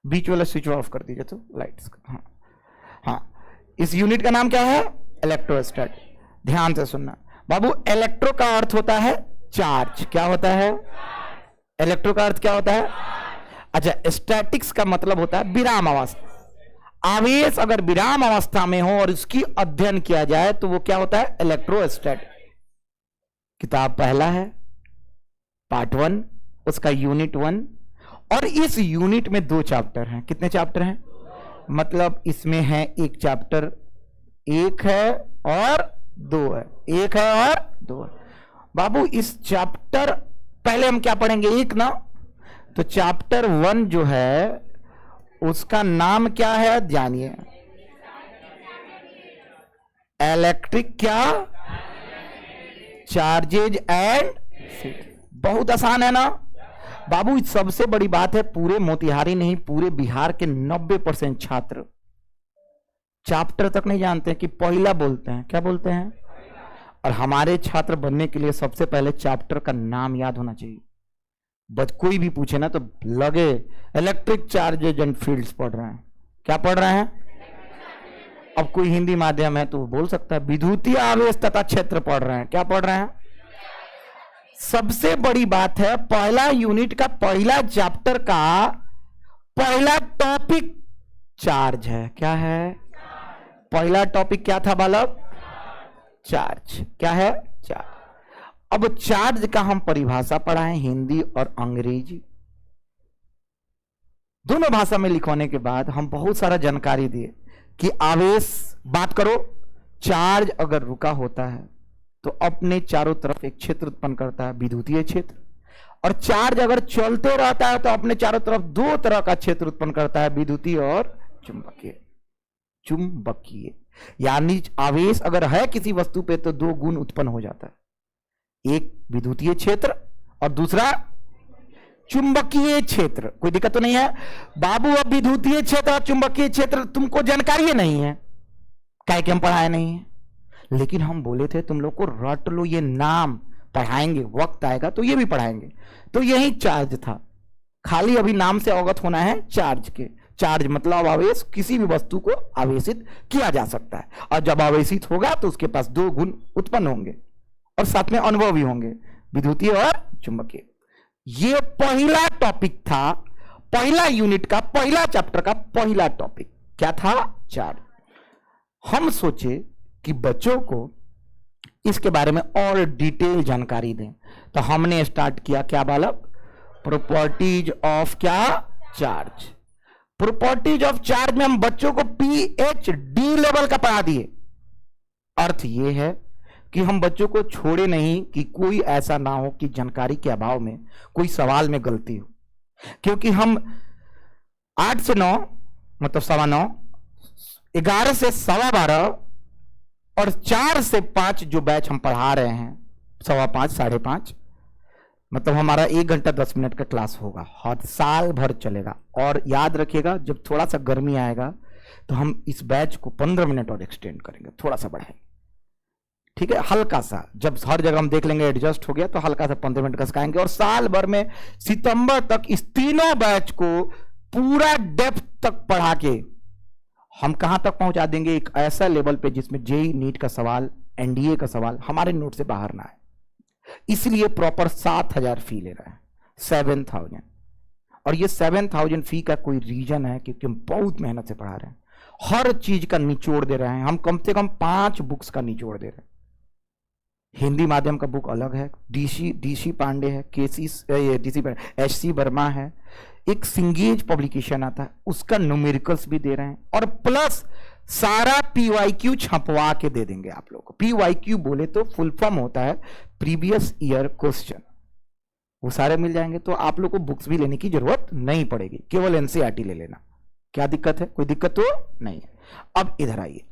बीच वाला switch off कर दीजिए तो लाइट्स का। हाँ हाँ, इस यूनिट का नाम क्या है? इलेक्ट्रोस्टैट। ध्यान से सुनना बाबू, इलेक्ट्रो का अर्थ होता है चार्ज। क्या होता है? इलेक्ट्रो का अर्थ क्या होता है? अच्छा, स्टैटिक्स का मतलब होता है विराम अवस्था। आवेश अगर विराम अवस्था में हो और इसकी अध्ययन किया जाए तो वो क्या होता है? इलेक्ट्रोस्टैटिक। किताब पहला है, पार्ट 1, उसका यूनिट 1। और इस यूनिट में 2 चैप्टर हैं। कितने चैप्टर हैं? मतलब इसमें है एक चैप्टर, 1 है और 2 है, 1 है और 2 है। बाबू इस चैप्टर पहले हम क्या पढ़ेंगे? 1 ना, तो चैप्टर 1 जो है उसका नाम क्या है? जानिए, इलेक्ट्रिक क्या? Charges and fit. बहुत आसान है ना बाबू। सबसे बड़ी बात है, पूरे मोतिहारी नहीं पूरे बिहार के 90% छात्र चैप्टर तक नहीं जानते हैं कि पहला बोलते हैं। क्या बोलते हैं? और हमारे छात्र बनने के लिए सबसे पहले चैप्टर का नाम याद होना चाहिए। बस कोई भी पूछे ना तो लगे इलेक्ट्रिक चार्जेज एंड फील्ड्स पढ़ रहे हैं। क्या पढ़ रहे हैं? अब कोई हिंदी माध्यम है तो बोल सकता है विद्युतीय आवेश तथा क्षेत्र पढ़ रहे हैं। क्या पढ़ रहे हैं? सबसे बड़ी बात है, पहला यूनिट का पहला चैप्टर का पहला टॉपिक चार्ज है। क्या है? पहला टॉपिक क्या था बालक? चार्ज। क्या है? चार्ज। अब चार्ज का हम परिभाषा पढ़ाएं, हिंदी और अंग्रेजी दोनों भाषा में लिखवाने के बाद हम बहुत सारा जानकारी दिए कि आवेश, बात करो, चार्ज अगर रुका होता है तो अपने चारों तरफ एक क्षेत्र उत्पन्न करता है, विद्युतीय क्षेत्र। और चार्ज अगर चलते रहता है तो अपने चारों तरफ 2 तरह का क्षेत्र उत्पन्न करता है, विद्युतीय और चुंबकीय। चुंबकीय यानी आवेश अगर है किसी वस्तु पे तो 2 गुण उत्पन्न हो जाता है, एक विद्युतीय क्षेत्र और दूसरा चुंबकीय क्षेत्र। कोई दिक्कत तो नहीं है बाबू? अब विद्युतीय क्षेत्र और चुंबकीय क्षेत्र तुमको जानकारी नहीं है, काहे कि हम पढ़ाए नहीं है। लेकिन हम बोले थे तुम लोग को रट लो, ये नाम पढ़ाएंगे, वक्त आएगा तो ये भी पढ़ाएंगे। तो यही चार्ज था, खाली अभी नाम से अवगत होना है चार्ज के। चार्ज मतलब आवेश, किसी भी वस्तु को आवेशित किया जा सकता है। और जब आवेशित होगा तो उसके पास 2 गुण उत्पन्न होंगे और साथ में अनुभव भी होंगे, विद्युतीय और चुंबकीय। ये पहला टॉपिक था, पहला यूनिट का पहला चैप्टर का पहला टॉपिक क्या था? चार्ज। हम सोचे कि बच्चों को इसके बारे में और डिटेल जानकारी दें, तो हमने स्टार्ट किया क्या बालक? प्रॉपर्टीज ऑफ क्या? चार्ज। प्रॉपर्टीज ऑफ चार्ज में हम बच्चों को PhD लेवल का पढ़ा दिए। अर्थ यह है कि हम बच्चों को छोड़े नहीं कि कोई ऐसा ना हो कि जानकारी के अभाव में कोई सवाल में गलती हो। क्योंकि हम 8 से 9 मतलब 9:15, 11 से 12:15 और 4 से 5 जो बैच हम पढ़ा रहे हैं, 5:15, 5:30, मतलब हमारा 1 घंटा 10 मिनट का क्लास होगा, हर साल भर चलेगा। और याद रखिएगा जब थोड़ा सा गर्मी आएगा तो हम इस बैच को 15 मिनट और एक्सटेंड करेंगे, थोड़ा सा बढ़ाएंगे, ठीक है? हल्का सा, जब हर जगह हम देख लेंगे एडजस्ट हो गया तो हल्का सा 15 मिनट का सिखाएंगे। और साल भर में सितंबर तक इस तीनों बैच को पूरा डेप्थ तक पढ़ा के हम कहां तक पहुंचा देंगे? एक ऐसा लेवल पे जिसमें जेई नीट का सवाल, एनडीए का सवाल हमारे नोट से बाहर ना आए। इसलिए प्रॉपर 7,000 फी ले रहा है, 7,000। और ये 7,000 फी का कोई रीजन है क्योंकि हम बहुत मेहनत से पढ़ा रहे हैं, हर चीज का निचोड़ दे रहे हैं। हम कम से कम 5 बुक्स का निचोड़ दे रहे हैं। हिंदी माध्यम का बुक अलग है, डीसी पांडे है, HC वर्मा है, एक सिंगेज पब्लिकेशन आता है उसका न्यूमेरिकल्स भी दे रहे हैं। और प्लस सारा PYQ छपवा के दे देंगे आप लोगों को। PYQ बोले तो फुल फॉर्म होता है प्रीवियस ईयर क्वेश्चन, वो सारे मिल जाएंगे। तो आप लोग को बुक्स भी लेने की जरूरत नहीं पड़ेगी, केवल NCERT ले लेना। क्या दिक्कत है? कोई दिक्कत तो नहीं है। अब इधर आइए,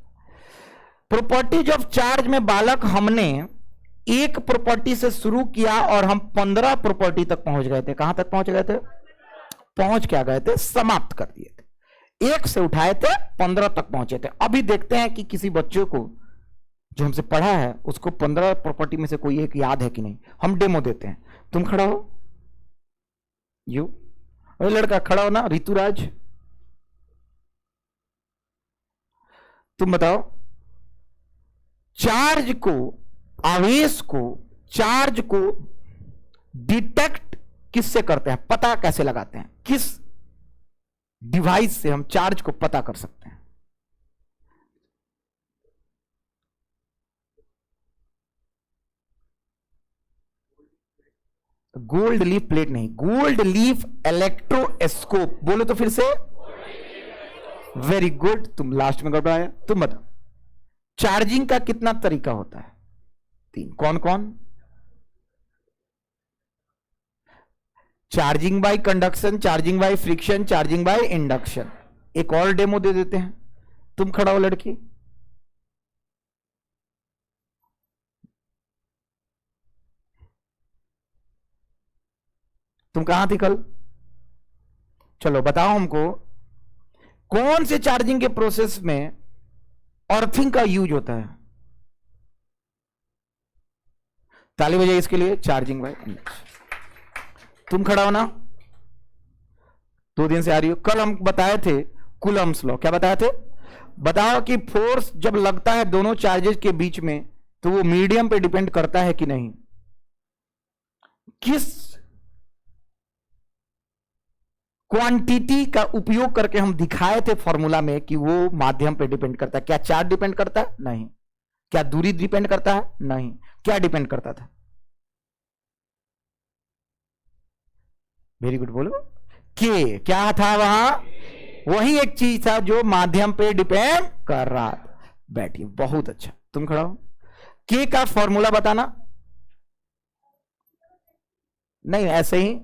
प्रॉपर्टीज ऑफ चार्ज में बालक हमने एक प्रॉपर्टी से शुरू किया और हम 15 प्रॉपर्टी तक पहुंच गए थे। कहां तक पहुंच गए थे? पहुंच क्या गए थे? समाप्त कर दिए थे। 1 से उठाए थे, 15 तक पहुंचे थे। अभी देखते हैं कि किसी बच्चे को जो हमसे पढ़ा है उसको 15 प्रॉपर्टी में से कोई एक याद है कि नहीं। हम डेमो देते हैं। तुम खड़ा हो, यू लड़का खड़ा हो ना, ऋतुराज तुम बताओ, चार्ज को, आवेश को, चार्ज को डिटेक्ट किससे करते हैं, पता कैसे लगाते हैं, किस डिवाइस से हम चार्ज को पता कर सकते हैं? गोल्ड लीफ प्लेट नहीं, गोल्ड लीफ इलेक्ट्रोस्कोप। बोलो तो फिर से। वेरी गुड, तुम लास्ट में घबराया। तुम बताओ, चार्जिंग का कितना तरीका होता है? 3। कौन कौन? Charging by conduction, charging by friction, charging by induction. एक और डेमो दे देते हैं। तुम खड़ा हो लड़की, तुम कहां थी कल? चलो बताओ हमको, कौन से चार्जिंग के प्रोसेस में अर्थिंग का यूज होता है? ताली बजाइए इसके लिए। Charging by induction. तुम खड़ा हो ना, 2 दिन से आ रही हो। कल हम बताए थे कूलम्ब्स लॉ। क्या बताए थे? बताओ कि फोर्स जब लगता है दोनों चार्जेस के बीच में तो वो मीडियम पे डिपेंड करता है कि नहीं? किस क्वांटिटी का उपयोग करके हम दिखाए थे फॉर्मूला में कि वो माध्यम पे डिपेंड करता है? क्या चार्ज डिपेंड करता है? नहीं। क्या दूरी डिपेंड करता है? नहीं। क्या डिपेंड करता था? वेरी गुड, बोलो। के क्या था वहां? वही एक चीज था जो माध्यम पे डिपेंड कर रहा था। बैठिए, बहुत अच्छा। तुम खड़ा हो। के का फॉर्मूला बताना। नहीं, ऐसे ही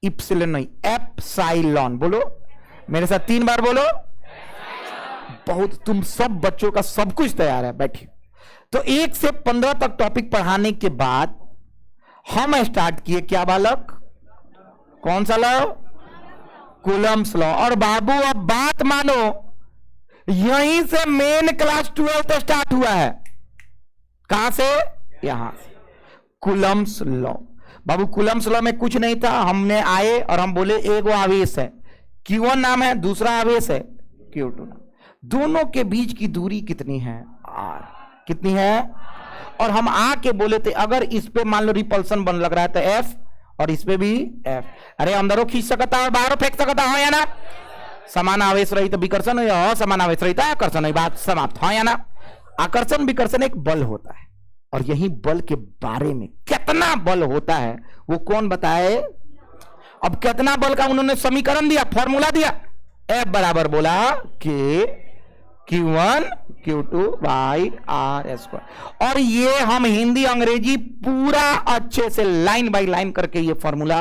इप्सिलॉन नहीं, एप्सिलॉन। बोलो मेरे साथ 3 बार बोलो। बहुत, तुम सब बच्चों का सब कुछ तैयार है। बैठिए। तो 1 से 15 तक टॉपिक पढ़ाने के बाद हम स्टार्ट किए क्या बालक? कौन सा लॉ? Coulomb's law. और बाबू अब बात मानो, यहीं से मेन क्लास 12 स्टार्ट हुआ है। कहां से? यहां से। Coulomb's law. बाबू कूलम्ब्स लॉ में कुछ नहीं था। हमने आए और हम बोले एक वो आवेश है Q1 नाम है, दूसरा आवेश है Q2 नाम। दोनों के बीच की दूरी कितनी है? R। कितनी है? और हम आके बोले थे अगर इस पे मान लो रिपल्सन बन लग रहा है तो F, और इस पे भी F। अरे अंदरों खींच सकता है और बाहरों फेंक सकता हो या ना? समान आवेश रही तो विकर्षण हो, या समान आवेश रही तो आकर्षण हो। बात समाप्त हो या ना? आकर्षण विकर्षण एक बल होता है, और यही बल के बारे में कितना बल होता है वो कौन बताए? अब कितना बल का उन्होंने समीकरण दिया, फॉर्मूला दिया। F बराबर बोला के Q1 Q2 by R square. और ये हम हिंदी अंग्रेजी पूरा अच्छे से लाइन बाय लाइन करके ये फॉर्मूला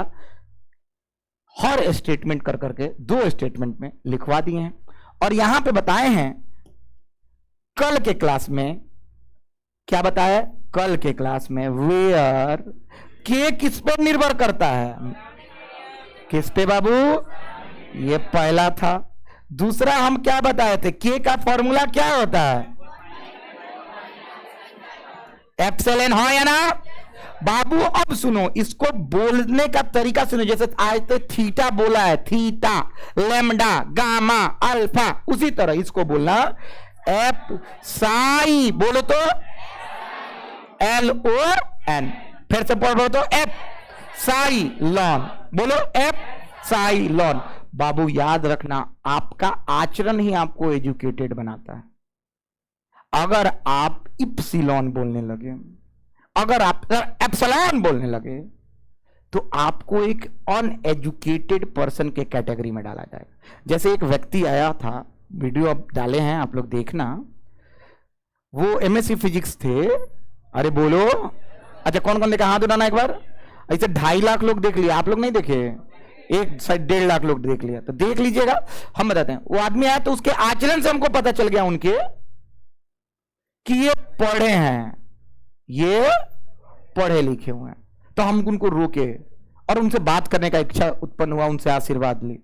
हर स्टेटमेंट कर करके 2 स्टेटमेंट में लिखवा दिए हैं। और यहां पे बताए हैं कल के क्लास में। क्या बताया कल के क्लास में? वेयर के किस पर निर्भर करता है? किस पे बाबू? ये पहला था। दूसरा हम क्या बताए थे? के का फॉर्मूला क्या होता है? एप्सिलॉन। हाँ या ना बाबू? अब सुनो, इसको बोलने का तरीका सुनो। जैसे आज तो थीटा बोला है, थीटा, लेमडा, गामा, अल्फा, उसी तरह इसको बोलना एप साई। बोलो तो LON। फिर से पढ़ो तो एप साई लॉन। बोलो एप साई लॉन। बाबू याद रखना, आपका आचरण ही आपको एजुकेटेड बनाता है। अगर आप इप्सिलॉन बोलने लगे, अगर आप एप्सिलॉन बोलने लगे, तो आपको एक अनएजुकेटेड पर्सन के कैटेगरी में डाला जाएगा। जैसे एक व्यक्ति आया था, वीडियो अब डाले हैं आप लोग देखना। वो MSc फिजिक्स थे। अरे बोलो। अच्छा कौन कौन देखा? हाथ उठाना एक बार। ऐसे 2.5 लाख लोग देख लिया, आप लोग नहीं देखे? एक साइड 1.5 लाख लोग देख लिया, तो देख लीजिएगा। हम बताते हैं। वो आदमी आया तो उसके आचरण से हमको पता चल गया उनके कि ये पढ़े हैं, ये पढ़े लिखे हुए हैं। तो हम उनको रोके और उनसे बात करने का इच्छा उत्पन्न हुआ, उनसे आशीर्वाद ली।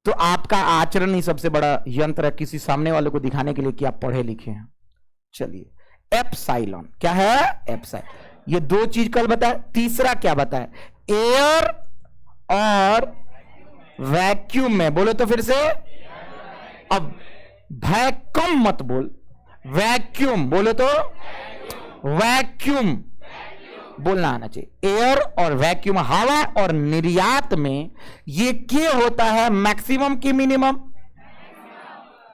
तो आपका आचरण ही सबसे बड़ा यंत्र है किसी सामने वाले को दिखाने के लिए कि आप पढ़े लिखे हैं। चलिए, एप्सिलॉन क्या है? एप्सिलॉन। ये 2 चीज कल बताया। तीसरा क्या बताया? एयर और वैक्यूम में। बोलो तो फिर से। अब वैक्यूम मत बोल, वैक्यूम बोलो तो, वैक्यूम बोलना आना चाहिए। एयर और वैक्यूम, हवा और निर्यात में ये क्या होता है, मैक्सिमम की मिनिमम?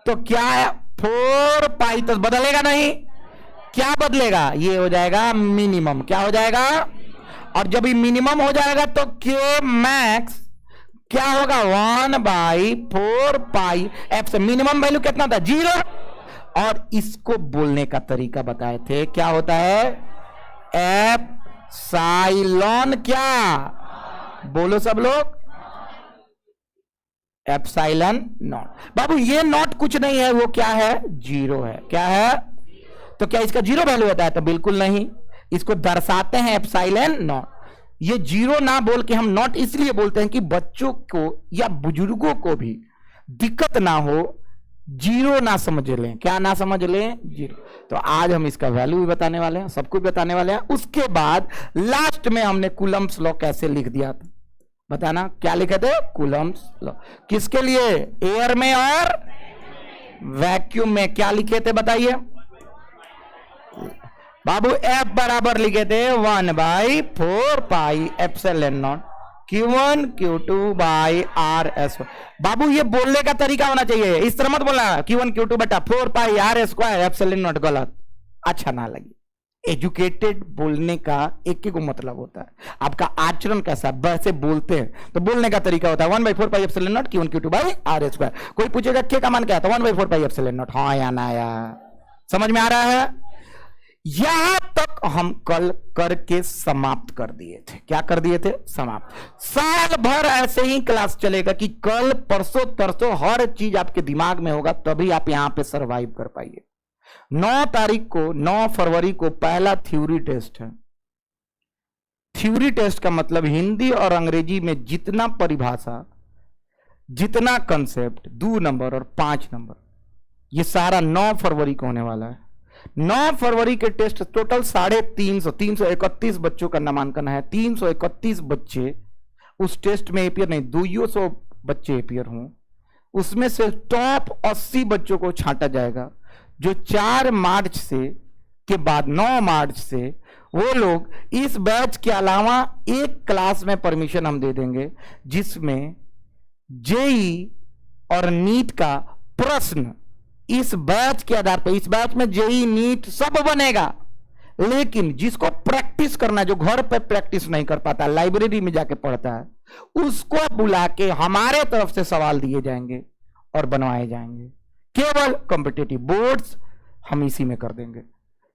तो क्या है 4 पाई, तो बदलेगा नहीं, क्या बदलेगा, ये हो जाएगा मिनिमम। क्या हो जाएगा? और जब ये मिनिमम हो जाएगा तो के मैक्स क्या होगा, 1/4 पाई एफ से। मिनिमम वैल्यू कितना था, 0। और इसको बोलने का तरीका बताए थे, क्या होता है, एप्सिलॉन। क्या बोलो सब लोग, एप्सिलॉन नॉट। बाबू ये नॉट कुछ नहीं है, वो क्या है, 0 है। क्या है? तो क्या इसका 0 वैल्यू होता है? तो बिल्कुल नहीं, इसको दर्शाते हैं एप्सिलॉन नॉट। ये 0 ना बोल के हम नॉट इसलिए बोलते हैं कि बच्चों को या बुजुर्गों को भी दिक्कत ना हो, 0 ना समझ लें। क्या ना समझ लें, 0। तो आज हम इसका वैल्यू भी बताने वाले हैं, सब कुछ बताने वाले हैं। उसके बाद लास्ट में हमने कूलम्ब्स लॉ कैसे लिख दिया था, बताना क्या लिखे थे, कूलम्ब्स लॉ। किसके लिए, एयर में और वैक्यूम में। क्या लिखे थे बताइए बाबू, F बराबर लिखे थे 1/4 pi epsilon not Q1 Q2 by RS। बाबू ये बोलने का तरीका होना चाहिए, इस तरह मत बोलना Q1 Q2 बटा 4 पाई R स्क्वायर एप्सिलॉन नॉट, गलत, अच्छा ना लगे। एजुकेटेड बोलने का एक ही मतलब होता है, आपका आचरण कैसा, वैसे बोलते हैं तो बोलने का तरीका होता है 1/4 pi epsilon not Q1 Q2 by R square. कोई पूछेगा के का मान क्या था, 1/4 पाई एप्सिलॉन नॉट। हाँ या ना, या समझ में आ रहा है? यहां तक हम कल करके समाप्त कर दिए थे। क्या कर दिए थे, समाप्त। साल भर ऐसे ही क्लास चलेगा कि कल परसों तरसों हर चीज आपके दिमाग में होगा, तभी आप यहां पे सरवाइव कर पाइए। 9 तारीख को, 9 फरवरी को पहला थ्योरी टेस्ट है। थ्योरी टेस्ट का मतलब हिंदी और अंग्रेजी में जितना परिभाषा, जितना कंसेप्ट, 2 नंबर और 5 नंबर, ये सारा 9 फरवरी को होने वाला है। 9 फरवरी के टेस्ट टोटल 331 बच्चों का नामांकन है। 331 बच्चे उस टेस्ट में एपियर नहीं, 200 बच्चे एपियर हों, उसमें से टॉप 80 बच्चों को छांटा जाएगा, जो 4 मार्च से के बाद 9 मार्च से वो लोग इस बैच के अलावा एक क्लास में परमिशन हम दे देंगे, जिसमें जेई और नीट का प्रश्न इस बैच के आधार पर, इस बैच में जेई नीट सब बनेगा, लेकिन जिसको प्रैक्टिस करना, जो घर पे प्रैक्टिस नहीं कर पाता, लाइब्रेरी में जाके पढ़ता है, उसको बुला के हमारे तरफ से सवाल दिए जाएंगे और बनवाए जाएंगे। केवल कॉम्पिटिटिव बोर्ड्स हम इसी में कर देंगे,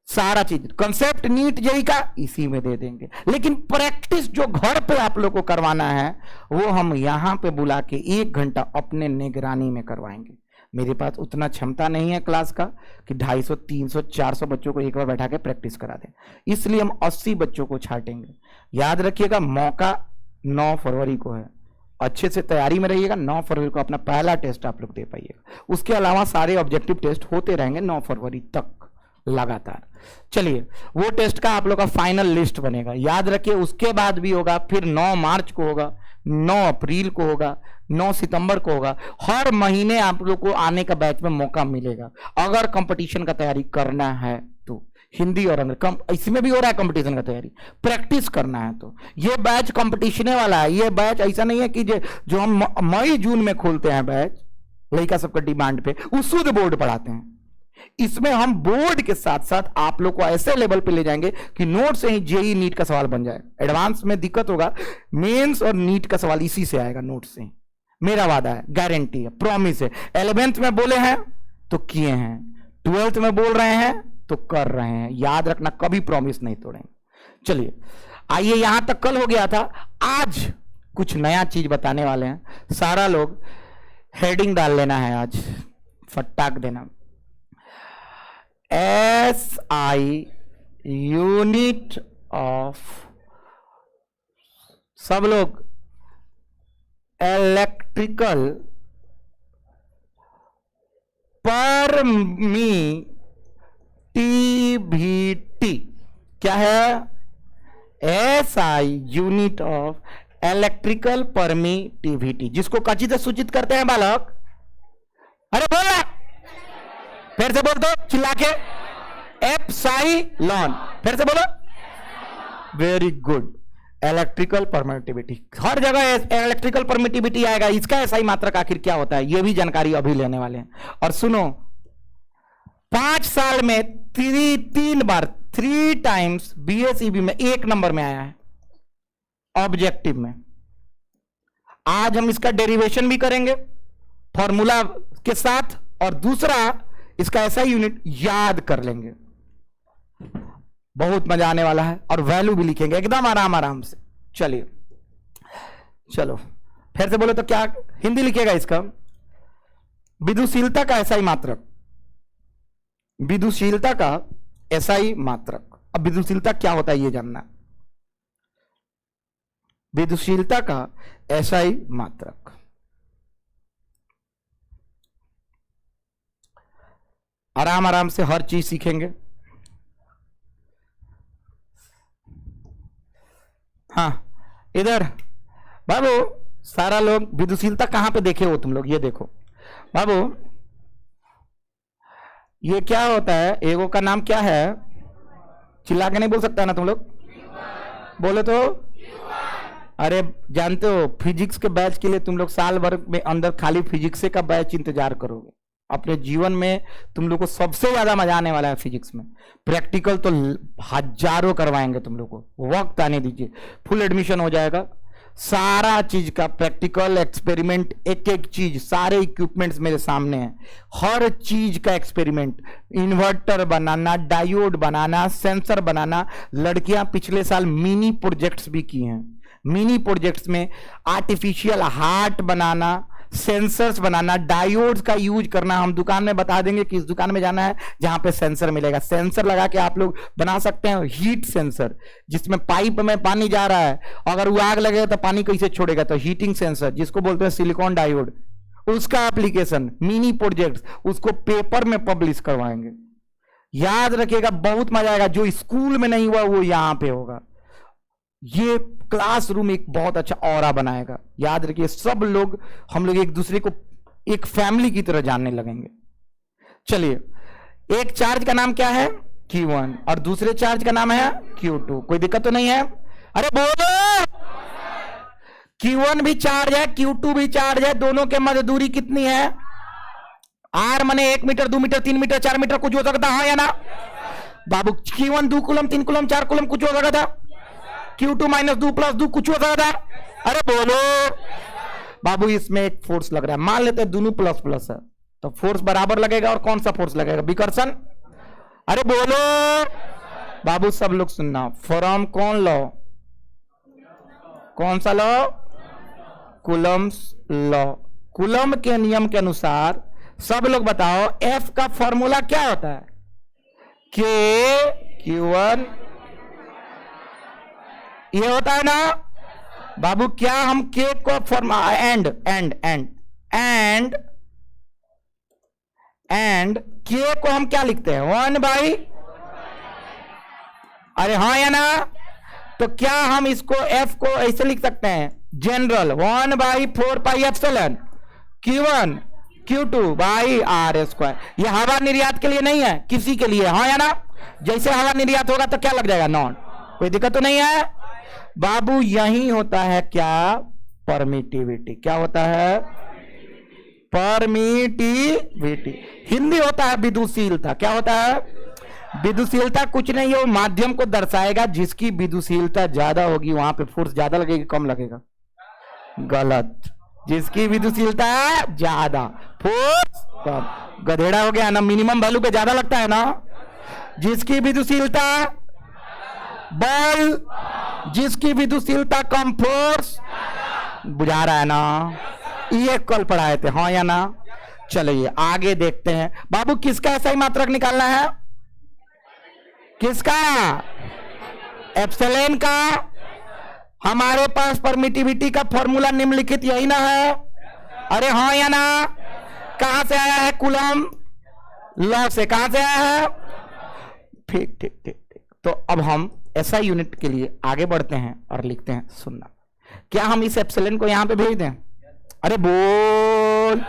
सारा चीज कंसेप्ट नीट जेई का इसी में दे देंगे, लेकिन प्रैक्टिस जो घर पे आप लोग को करवाना है वो हम यहां पे बुला के 1 घंटा अपने निगरानी में करवाएंगे। मेरे पास उतना क्षमता नहीं है क्लास का कि 250, 300, 400 बच्चों को एक बार बैठा के प्रैक्टिस करा दें, इसलिए हम 80 बच्चों को छांटेंगे। याद रखिएगा, मौका 9 फरवरी को है, अच्छे से तैयारी में रहिएगा। 9 फरवरी को अपना पहला टेस्ट आप लोग दे पाइएगा, उसके अलावा सारे ऑब्जेक्टिव टेस्ट होते रहेंगे 9 फरवरी तक लगातार। चलिए, वो टेस्ट का आप लोग का फाइनल लिस्ट बनेगा, याद रखिए। उसके बाद भी होगा, फिर 9 मार्च को होगा, 9 अप्रैल को होगा, 9 सितंबर को होगा। हर महीने आप लोग को आने का बैच में मौका मिलेगा, अगर कंपटीशन का तैयारी करना है तो। हिंदी और अंग्रेजी इसमें भी हो रहा है कंपटीशन का तैयारी, प्रैक्टिस करना है तो ये बैच कंपटीशन वाला है। ये बैच ऐसा नहीं है कि जो हम मई जून में खोलते हैं बैच लड़का सबका डिमांड पे, वो शुद्ध बोर्ड पढ़ाते हैं। इसमें हम बोर्ड के साथ साथ आप लोग को ऐसे लेवल पे ले जाएंगे कि नोट से ही जेई नीट का सवाल बन जाए। एडवांस में दिक्कत होगा, मेंस और नीट का सवाल इसी से आएगा, नोट से। मेरा वादा है, गारंटी है, प्रॉमिस है। 11th में बोले हैं तो किए हैं, 12th में बोल रहे हैं तो कर रहे हैं। याद रखना, कभी प्रॉमिस नहीं तोड़ेंगे। चलिए, आइए, यहां तक कल हो गया था। आज कुछ नया चीज बताने वाले हैं। सारा लोग हेडिंग डाल लेना है, आज फटाक देना। SI यूनिट ऑफ, सब लोग इलेक्ट्रिकल परमिटिविटी। क्या है? SI unit of electrical permittivity, जिसको कची से सूचित करते हैं बालक, अरे बोल, फिर से बोल दो चिल्ला के, एप्सिलॉन, फिर से बोलो। Very good. इलेक्ट्रिकल परमिटिविटी, हर जगह इलेक्ट्रिकल परमिटिविटी आएगा। इसका एसआई मात्रक आखिर क्या होता है, यह भी जानकारी अभी लेने वाले हैं। और सुनो, 5 साल में 3 बार 3 टाइम्स बीएसईबी में 1 नंबर में आया है ऑब्जेक्टिव में। आज हम इसका डेरिवेशन भी करेंगे फॉर्मूला के साथ, और दूसरा इसका एसआई यूनिट याद कर लेंगे। बहुत मजा आने वाला है, और वैल्यू भी लिखेंगे एकदम आराम आराम से। चलिए चलो फिर से बोलो तो क्या हिंदी लिखेगा इसका, विदुशीलता का एसआई मात्रक, विदुशीलता का एसआई मात्रक। अब विदुशीलता क्या होता है ये जानना, विदुशीलता का एसआई मात्रक। आराम आराम से हर चीज सीखेंगे। हाँ इधर बाबू, सारा लोग विदुशीलता कहां पे देखे हो तुम लोग, ये देखो बाबू, ये क्या होता है, एगो का नाम क्या है, चिल्ला के नहीं बोल सकता ना तुम लोग, बोले तो। अरे जानते हो फिजिक्स के बैच के लिए तुम लोग साल भर में अंदर खाली फिजिक्स का बैच इंतजार करोगे। अपने जीवन में तुम लोग को सबसे ज्यादा मजा आने वाला है फिजिक्स में। प्रैक्टिकल तो हजारों करवाएंगे तुम लोग को, वक्त आने दीजिए, फुल एडमिशन हो जाएगा। सारा चीज का प्रैक्टिकल एक्सपेरिमेंट, एक एक चीज, सारे इक्विपमेंट्स मेरे सामने हैं। हर चीज का एक्सपेरिमेंट, इन्वर्टर बनाना, डायोड बनाना, सेंसर बनाना। लड़कियां पिछले साल मिनी प्रोजेक्ट्स भी की हैं। मिनी प्रोजेक्ट्स में आर्टिफिशियल हार्ट बनाना, सेंसर्स बनाना, डायोड्स का यूज करना। हम दुकान में बता देंगे कि इस दुकान में जाना है जहां पे सेंसर मिलेगा। सेंसर लगा के आप लोग बना सकते हैं हीट सेंसर, जिसमें पाइप में पानी जा रहा है, अगर वो आग लगेगा तो पानी कैसे छोड़ेगा, तो हीटिंग सेंसर, जिसको बोलते हैं सिलिकॉन डायोड, उसका एप्लीकेशन। मिनी प्रोजेक्ट्स, उसको पेपर में पब्लिश करवाएंगे। याद रखिएगा, बहुत मजा आएगा। जो स्कूल में नहीं हुआ वो यहां पे होगा। ये क्लासरूम एक बहुत अच्छा ऑरा बनाएगा। याद रखिए, सब लोग, हम लोग एक दूसरे को एक फैमिली की तरह जानने लगेंगे। चलिए, एक चार्ज का नाम क्या है, Q1, और दूसरे चार्ज का नाम है Q2। कोई दिक्कत तो नहीं है? अरे बोलो। Q1 भी चार्ज है, Q2 भी चार्ज है। दोनों के मध्य दूरी कितनी है? R माने 1 मीटर, 2 मीटर, 3 मीटर, 4 मीटर, कुछ हो सकता है या ना बाबू? Q1 2 कूलम, 3 कूलम, 4 कूलम, कुछ हो सकता था। Q2 - 2 + 2 कुछ हो सकता था। अरे बोलो बाबू, इसमें एक फोर्स लग रहा है। मान लेते हैं दोनों प्लस प्लस है, तो फोर्स बराबर लगेगा। और कौन सा फोर्स लगेगा? विकर्षण। अरे बोलो बाबू, सब लोग सुनना। फ्रॉम कौन लॉ? कौन सा लॉ? Coulomb's law. कूलम के नियम के अनुसार सब लोग बताओ, F का फॉर्मूला क्या होता है? K Q1, ये होता है ना बाबू। क्या हम K को फॉर्म एंड K को हम क्या लिखते हैं? 1/, अरे हाँ या ना? तो क्या हम इसको F को ऐसे लिख सकते हैं, जनरल 1/4πε Q1 Q2/r²। ये हवा निर्यात के लिए नहीं है, किसी के लिए, हाँ या ना? जैसे हवा निर्यात होगा तो क्या लग जाएगा? नॉन। कोई दिक्कत तो नहीं है बाबू? यही होता है क्या? परमिटिविटी। क्या होता है? परमिटिविटी। हिंदी होता है विदुशीलता। क्या होता है? विदुशीलता कुछ नहीं है, वो माध्यम को दर्शाएगा। जिसकी विदुशीलता ज्यादा होगी वहां पे फोर्स ज्यादा लगेगी, कम लगेगा? गलत। जिसकी विदुशीलता ज्यादा, फोर्स कम। गधेड़ा हो गया ना, मिनिमम वैल्यू पे ज्यादा लगता है ना। जिसकी विदुशीलता बल, जिसकी विदुशीलता कम, फोर्स। बुझा रहा है ना? ये कल पढ़ाए थे, हाँ या ना? चलिए आगे देखते हैं बाबू। किसका एसआई मात्रक निकालना है? किसका? एप्सिलॉन का। हमारे पास परमिटिविटी का फॉर्मूला निम्नलिखित यही ना है? अरे हाँ या ना? कहां से आया है? कूलम लॉ से। कहां से आया है? ठीक ठीक ठीक ठीक। तो अब हम एसआई यूनिट के लिए आगे बढ़ते हैं और लिखते हैं, सुनना। क्या हम इस एप्सिलॉन को यहां पे भेज दें? अरे बोल।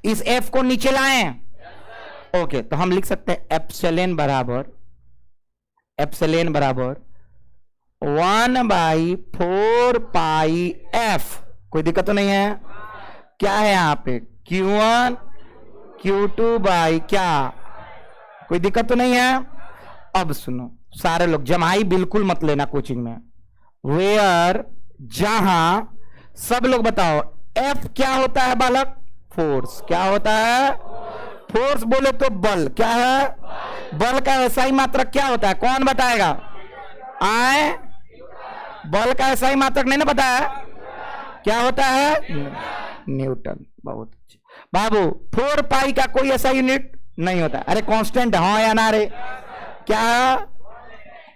इस एफ को नीचे लाएं। ओके, तो हम लिख सकते हैं एप्सिलॉन बराबर 1/4 पाई एफ। कोई दिक्कत तो नहीं है? क्या है यहां पे Q1 Q2 बाई क्या? कोई दिक्कत तो नहीं है? अब सुनो सारे लोग, जमाई बिल्कुल मत लेना कोचिंग में। वेयर, जहां, सब लोग बताओ एफ क्या होता है बालक? फोर्स। क्या होता है? फोर्स बोले तो बल। क्या है? बल का ऐसा मात्रक क्या होता है? कौन बताएगा? आए, बल का ऐसा मात्रक नहीं ना बताया? क्या होता है? न्यूटन। बहुत अच्छे बाबू। 4 पाई का कोई ऐसा यूनिट नहीं होता। अरे कांस्टेंट, हाँ या ना रे? क्या?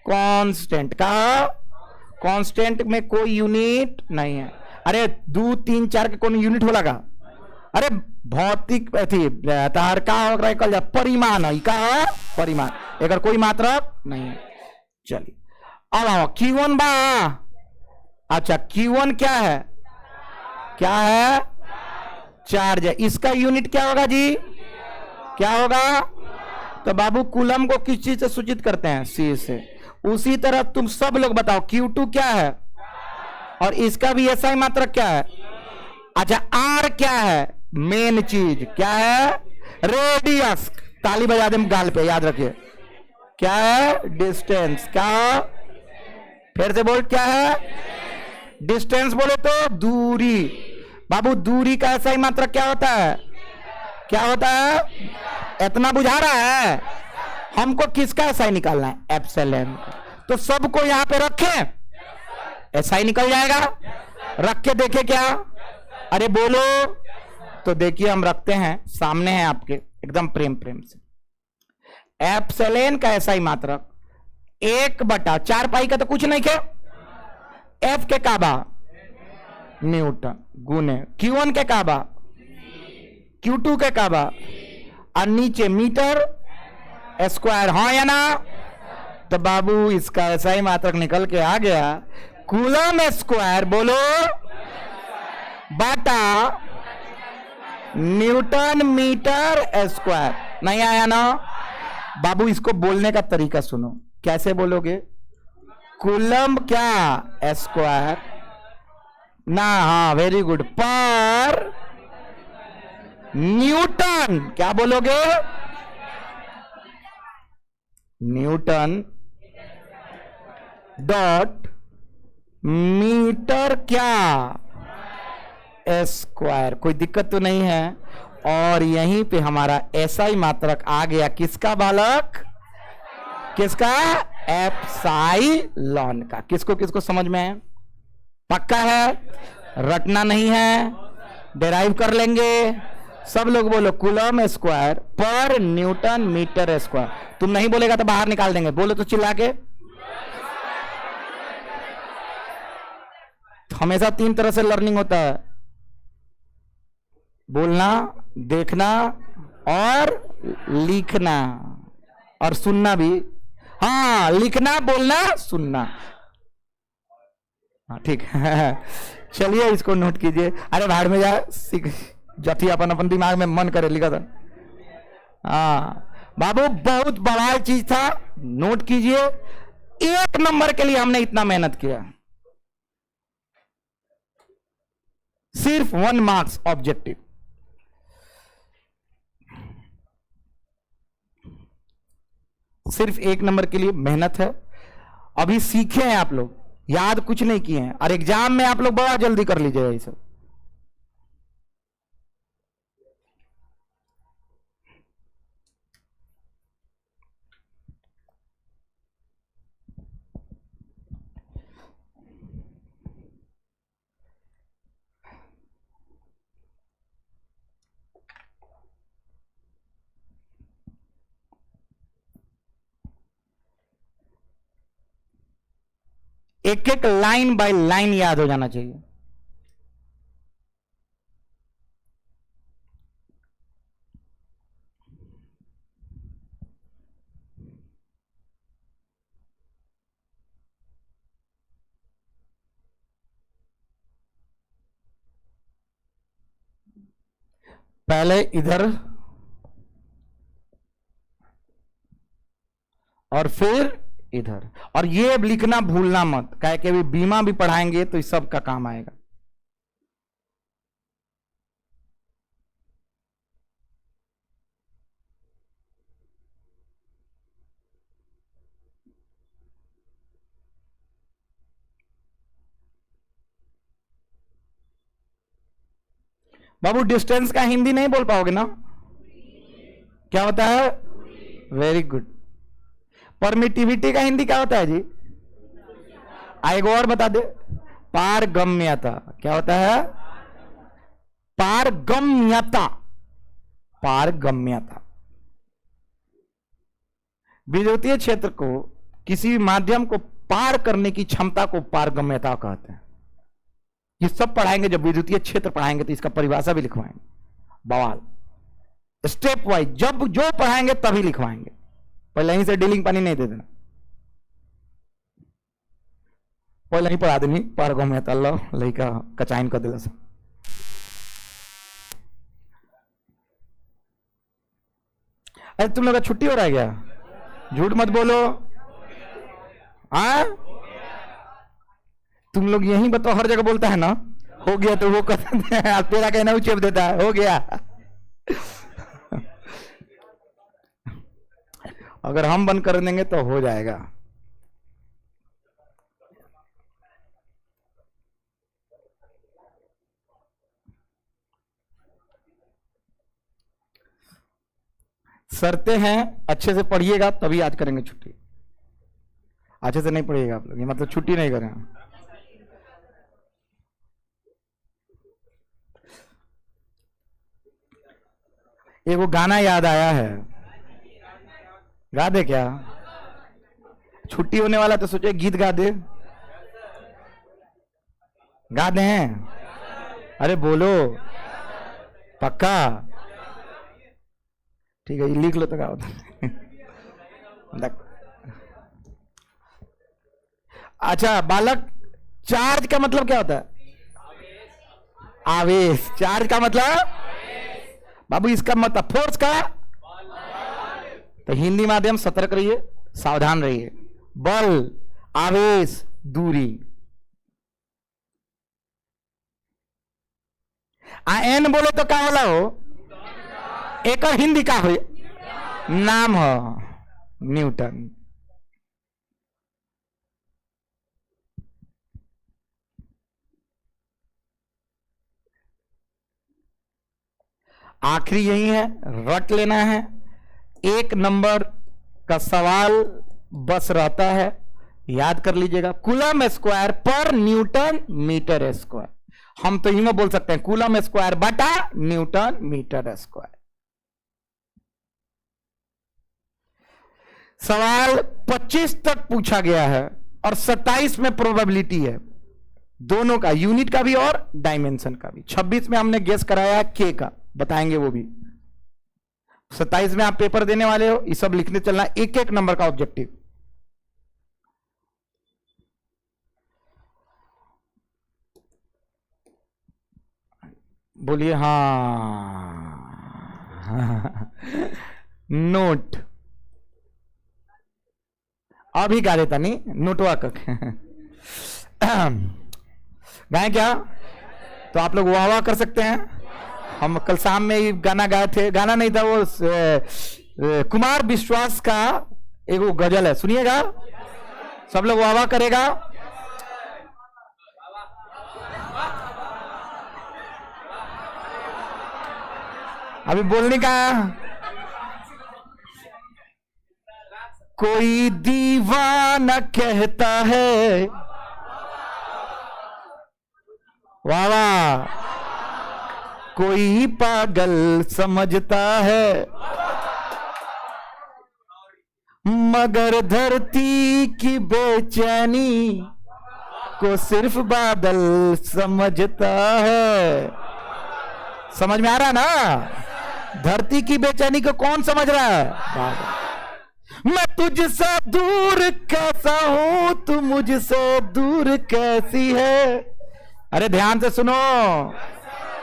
कांस्टेंट। कहा कांस्टेंट में कोई यूनिट नहीं है। अरे 2 3 4 के कौन यूनिट होला का? अरे भौतिक थी तार का कल परिमाण है। का परिमाण, अगर कोई मात्रक नहीं है। चलिए अब आओ Q1 बा। अच्छा Q1 क्या है? क्या है? चार्ज है। इसका यूनिट क्या होगा जी? क्या होगा? तो बाबू कूलम को किस चीज से सूचित करते हैं? C से। उसी तरह तुम सब लोग बताओ Q2 क्या है? और इसका भी ऐसा ही मात्रक क्या है? अच्छा R क्या है? मेन चीज क्या है? रेडियस। ताली बजा दे गाल पे, याद रखिए। क्या है? डिस्टेंस। क्या? फिर से बोल, क्या है? डिस्टेंस बोले तो दूरी। बाबू दूरी का ऐसा ही मात्रक क्या होता है? क्या होता है? इतना बुझा रहा है? हमको किसका ऐसा ही निकालना है? एप्सिलॉन। तो सबको यहां पे रखें, ऐसा ही निकल जाएगा। रख के देखे क्या? अरे बोलो। तो देखिए हम रखते हैं, सामने है आपके, एकदम प्रेम प्रेम से। एप्सिलॉन का ऐसा ही मात्रक 1/4 पाई का तो कुछ नहीं क्या? एफ के काबा न्यूटन गुने Q1 के काबा Q2 के काबा और नीचे मीटर स्क्वायर। हाँ या ना? तो बाबू इसका ऐसा ही मात्रक निकल के आ गया, कूलम स्क्वायर बोलो बाटा न्यूटन मीटर स्क्वायर। नहीं आया ना? बाबू इसको बोलने का तरीका सुनो, कैसे बोलोगे? कूलम क्या स्क्वायर ना, हाँ वेरी गुड, पर न्यूटन क्या बोलोगे? न्यूटन डॉट मीटर क्या स्क्वायर। कोई दिक्कत तो नहीं है? और यहीं पे हमारा ऐसा ही मात्रक आ गया, किसका बालक? किसका? एप्सिलॉन का। किसको किसको समझ में है? पक्का है? रटना नहीं है, डेराइव कर लेंगे। सब लोग बोलो कूलम स्क्वायर पर न्यूटन मीटर स्क्वायर। तुम नहीं बोलेगा तो बाहर निकाल देंगे। बोलो तो चिल्ला के। हमेशा 3 तरह से लर्निंग होता है, बोलना, देखना और लिखना और सुनना भी। हाँ, लिखना, बोलना, सुनना। हाँ ठीक है। चलिए इसको नोट कीजिए। अरे बाहर में जा सीख जठी, अपन अपन दिमाग में मन करे लिखा था। हाँ बाबू बहुत बड़ा चीज था, नोट कीजिए। 1 नंबर के लिए हमने इतना मेहनत किया, सिर्फ 1 मार्क्स ऑब्जेक्टिव। सिर्फ 1 नंबर के लिए मेहनत है। अभी सीखे हैं आप लोग, याद कुछ नहीं किए हैं, और एग्जाम में आप लोग बड़ा जल्दी कर लीजिएगा ये सब। एक एक लाइन बाय लाइन याद हो जाना चाहिए। पहले इधर और फिर इधर। और ये अब लिखना भूलना मत, क्या कि अभी बीमा भी पढ़ाएंगे तो इस सब का काम आएगा। बाबू डिस्टेंस का हिंदी नहीं बोल पाओगे ना? क्या होता है? Very good. परमिटिविटी का हिंदी क्या होता है जी? एक और बता दे। पारगम्यता। क्या होता है? पारगम्यता। पारगम्यता। विद्युतीय क्षेत्र को, किसी भी माध्यम को पार करने की क्षमता को पारगम्यता कहते हैं। ये सब पढ़ाएंगे, जब विद्युतीय क्षेत्र पढ़ाएंगे तो इसका परिभाषा भी लिखवाएंगे। बवाल स्टेप वाइज, जब जो पढ़ाएंगे तभी लिखवाएंगे, पहले यहीं से डीलिंग पानी नहीं दे देना, पहले ही पढ़ा देनी पारगम्यता। अल्लाह लड़का कचाइन कर दिला। अरे तुम लोग का छुट्टी हो रहा है क्या? झूठ मत बोलो। हाँ, तुम लोग यही बताओ, हर जगह बोलता है ना हो गया, तो वो कहते हैं तेरा कहना चेप देता है हो गया। अगर हम बंद कर देंगे तो हो जाएगा। शर्तें हैं, अच्छे से पढ़िएगा तभी आज करेंगे छुट्टी। अच्छे से नहीं पढ़िएगा आप लोग, ये मतलब छुट्टी नहीं करें। एक वो गाना याद आया है, गा दे क्या? छुट्टी होने वाला तो सोचे गीत गा दे। गा दे? अरे बोलो पक्का? ठीक है, ये लिख लो तो गाओ। अच्छा बालक, चार्ज का मतलब क्या होता है? आवेश। चार्ज का मतलब बाबू इसका मतलब फोर्स का। तो हिंदी माध्यम सतर्क रहिए, सावधान रहिए। बल, आवेश, दूरी। एन बोले तो क्या होला हो? एक हिंदी का हो नाम हो न्यूटन। आखिरी यही है, रट लेना है। एक नंबर का सवाल बस रहता है, याद कर लीजिएगा। कूलम स्क्वायर पर न्यूटन मीटर स्क्वायर। हम तो ही में बोल सकते हैं कूलम स्क्वायर बटा न्यूटन मीटर स्क्वायर। सवाल 25 तक पूछा गया है और 27 में प्रोबेबिलिटी है, दोनों का, यूनिट का भी और डायमेंशन का भी। 26 में हमने गेस कराया के का, बताएंगे वो भी। 27 में आप पेपर देने वाले हो, ये सब लिखने चलना, एक एक नंबर का ऑब्जेक्टिव। बोलिए हाँ। नोट अभी गा देता नहीं, नोटवा का गाए क्या? तो आप लोग वाह वाह कर सकते हैं। हम कल शाम में ही गाना गाए थे, गाना नहीं था वो, कुमार विश्वास का एक वो गजल है, सुनिएगा। सब लोग वाह वाह करेगा। अभी बोलने का, कोई दीवाना कहता है, वाह वाह, कोई पागल समझता है, मगर धरती की बेचैनी को सिर्फ बादल समझता है। समझ में आ रहा है ना? धरती की बेचैनी को कौन समझ रहा है? बादल। मैं तुझसे दूर कैसा हूं, तू मुझसे दूर कैसी है। अरे ध्यान से सुनो,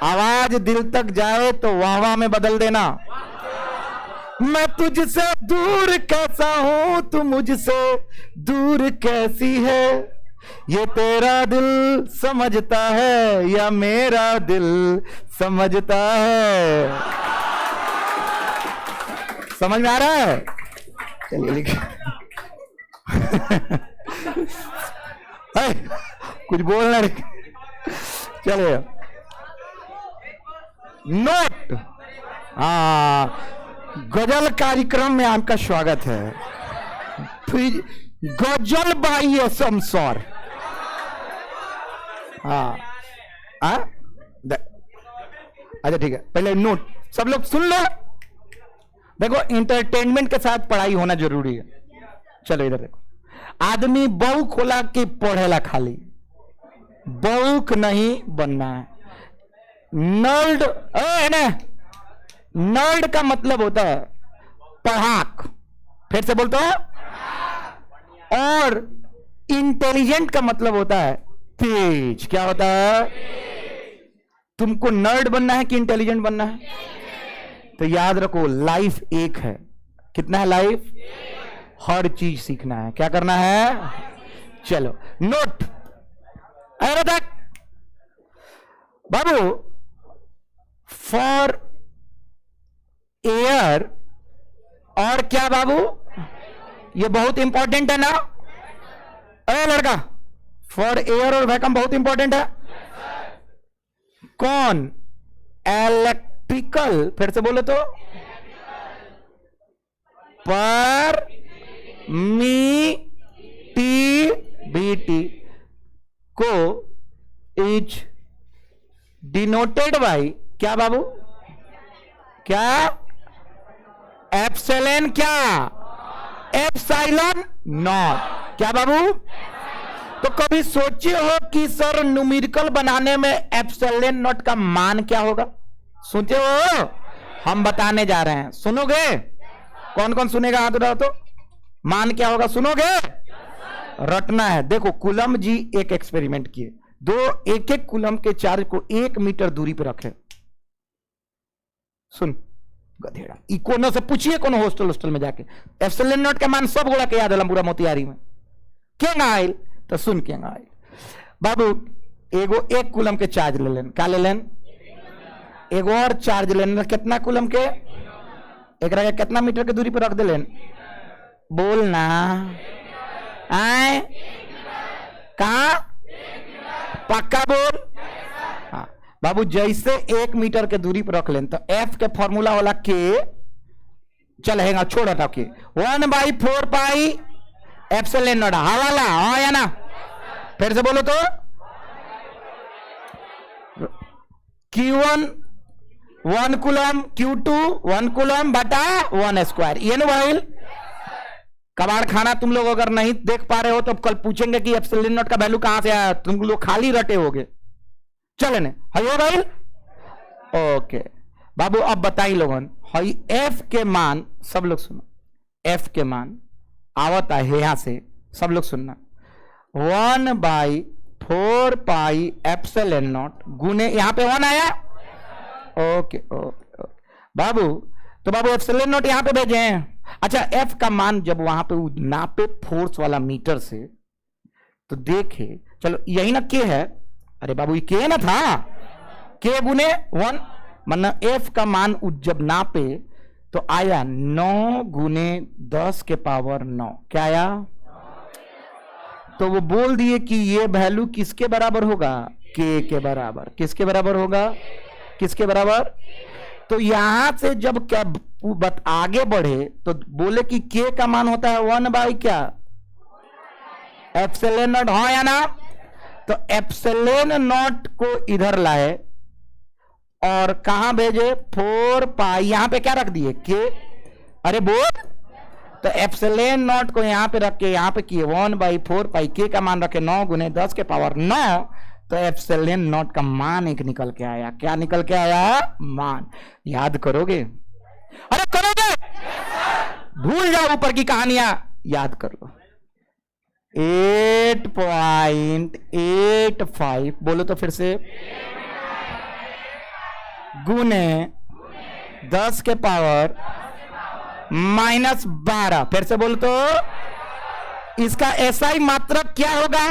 आवाज दिल तक जाए तो वाह वाह में बदल देना। मैं तुझसे दूर कैसा हूं, तू मुझसे दूर कैसी है, ये तेरा दिल समझता है या मेरा दिल समझता है। समझ में आ रहा है? चलिए लिखिए। कुछ बोलना नहीं। चलिए नोट। गजल कार्यक्रम में आपका स्वागत है। फिर गजल बाई शमसौर। अच्छा ठीक है, पहले नोट सब लोग सुन लो। देखो इंटरटेनमेंट के साथ पढ़ाई होना जरूरी है। चलो इधर देखो, आदमी बहू खोला के पढ़ेला, खाली बहूक नहीं बनना है। नर्ड है ना, नर्ड का मतलब होता है पढ़ाक, फिर से बोलते हो। और इंटेलिजेंट का मतलब होता है तेज। क्या होता है? तुमको नर्ड बनना है कि इंटेलिजेंट बनना है? तो याद रखो लाइफ एक है। कितना है लाइफ? हर चीज सीखना है। क्या करना है? चलो नोट। अरे तक बाबू, फॉर एयर और क्या बाबू, ये बहुत इंपॉर्टेंट है ना? अरे लड़का, फॉर एयर और वैक्यूम बहुत इंपॉर्टेंट है। कौन? इलेक्ट्रिकल। फिर से बोलो तो, पर मी टी बी टी को इज डिनोटेड बाई क्या बाबू? क्या? एप्सिलॉन। क्या? Epsilon not. क्या बाबू? तो कभी सोचे हो कि सर न्यूमेरिकल बनाने में एप्सिलॉन नॉट का मान क्या होगा? सोचे हो? हम बताने जा रहे हैं, सुनोगे? कौन कौन सुनेगा? हाथ उठाओ तो। मान क्या होगा सुनोगे? रटना है। देखो कूलम जी एक एक्सपेरिमेंट किए, एक एक कूलम के चार्ज को 1 मीटर दूरी पर रखे। सुन गधेड़ा, इकोनो से पूछिए कौन हॉस्टल में जाके एप्सिलॉन नॉट का मान सब गोला के याद है पूरा मोतिहारी में। क्या आयल? तो सुन क्या आयल बाबू, एगो 1 कूलम के चार्ज ले लेन। क्या ले लेन? एगो और चार्ज लेन। कितना कूलम के? एक रखे कितना मीटर के दूरी पर रख दे लेन? बोलना आए कहा? पक्का बोल। हाँ बाबू, जैसे 1 मीटर के दूरी पर रख लें तो एफ के फॉर्मूला वाला के चलेगा, छोड़ हटा के 1/4 पाई एप्सिलॉन नॉट। हवाला हाँ या ना? फिर से बोलो तो, Q1 1 कूलम, Q2 1 कूलम बटा 1 स्क्वायर। ये ना भाई कबाड़ खाना तुम लोग अगर नहीं देख पा रहे हो तो कल पूछेंगे कि एप्सिलॉन नॉट का वैल्यू कहां से आया, तुम लोग खाली रटे होगे। चले ने हयो भाई। ओके बाबू, अब बताई लोगन हई एफ के मान, सब लोग सुनो, एफ के मान आवता है यहां से, सब लोग सुनना, 1/4 पाई एप्सिलॉन नॉट गुने, यहां पे 1 आया। ओके ओके बाबू, तो बाबू एप्सिलॉन नॉट यहां पे भेजे हैं। अच्छा एफ का मान जब वहां पे नापे फोर्स वाला मीटर से, तो देखे चलो यही ना के है। अरे बाबू ये के ना था, के गुने 1, मतलब एफ का मान जब नापे तो आया 9 गुने 10 के पावर 9। क्या आया? तो वो बोल दिए कि ये वैल्यू किसके बराबर होगा? के बराबर। किसके बराबर होगा? किसके बराबर? तो यहां से जब क्या आगे बढ़े तो बोले कि के का मान होता है 1 बाई क्या? Epsilon not. हाँ या ना? तो एप्सिलॉन नॉट को इधर लाए और कहां भेजे? 4 पाई, यहां पे क्या रख दिए? के। अरे बोल, तो एप्सिलॉन नॉट को यहां पे रख के यहां पे किए 1/4 पाई, के का मान रखे 9 गुने 10 के पावर 9। तो एप्सिलॉन नॉट का मान एक निकल के आया। क्या निकल के आया? मान। याद करोगे? अरे करोगे? भूल जाओ ऊपर की कहानियां, याद कर लो। 8.85 बोलो तो फिर से। गुने 10 के पावर -12। फिर से बोल तो इसका एसआई मात्रक क्या होगा?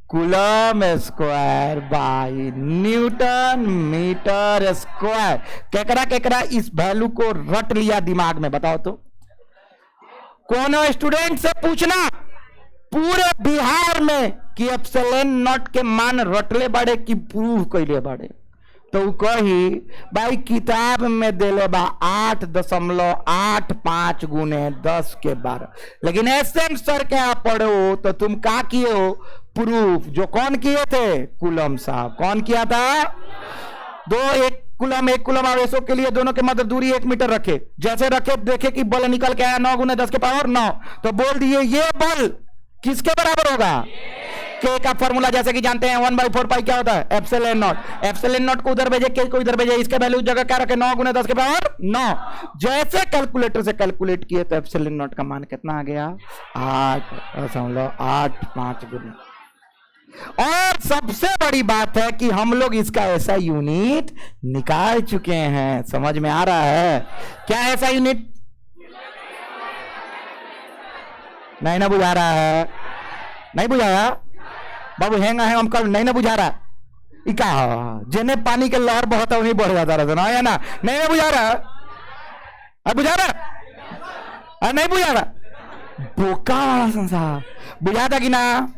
Coulomb square by newton metre square. केकरा इस वैल्यू को रट लिया दिमाग में? बताओ तो। कोनो स्टूडेंट से पूछना पूरे बिहार में कि एप्सिलॉन नॉट के मान रटले बड़े कि प्रूव कैले बड़े, तो कही भाई किताब में देले बा 8.85 गुने 10 के 12। लेकिन एसएम सर के आप पढ़ो तो तुम क्या किए हो? प्रूफ। जो कौन किए थे? कूलम साहब। कौन किया था? एक कूलम आवेशों के लिए दोनों के मध्य दूरी 1 मीटर रखे। जैसे रखे देखे कि बल निकल के आया 9 गुने 10 के पावर 9, तो बोल दिए ये बल किसके बराबर होगा? के का फॉर्मूला जैसे कि जानते हैं 1/4 पाई क्या होता है? Epsilon not. एप्सिलॉन नॉट को उधर भेजे, के को इधर भेजे, इसके वैल्यू जगह क्या रखे? 9 गुने 10 के पावर 9। जैसे कैलकुलेटर से कैलकुलेट किए तो एप्सिलॉन नॉट का मान कितना आ गया? 8.85 गुने। और सबसे बड़ी बात है कि हम लोग इसका ऐसा यूनिट निकाल चुके हैं। समझ में आ रहा है? क्या ऐसा यूनिट? नहीं ना बुझा रहा है? नहीं बुझाया बाबू? हैंगा है हमको नहीं ना बुझा रहा? इका जेने पानी के लहर बहुत है वहीं बढ़ जाता रहता ना, है ना? नहीं ना बुझा रहा? बुझा रहा? नहीं बुझा रहा? बोका वाला संसार बुझाता कि ना?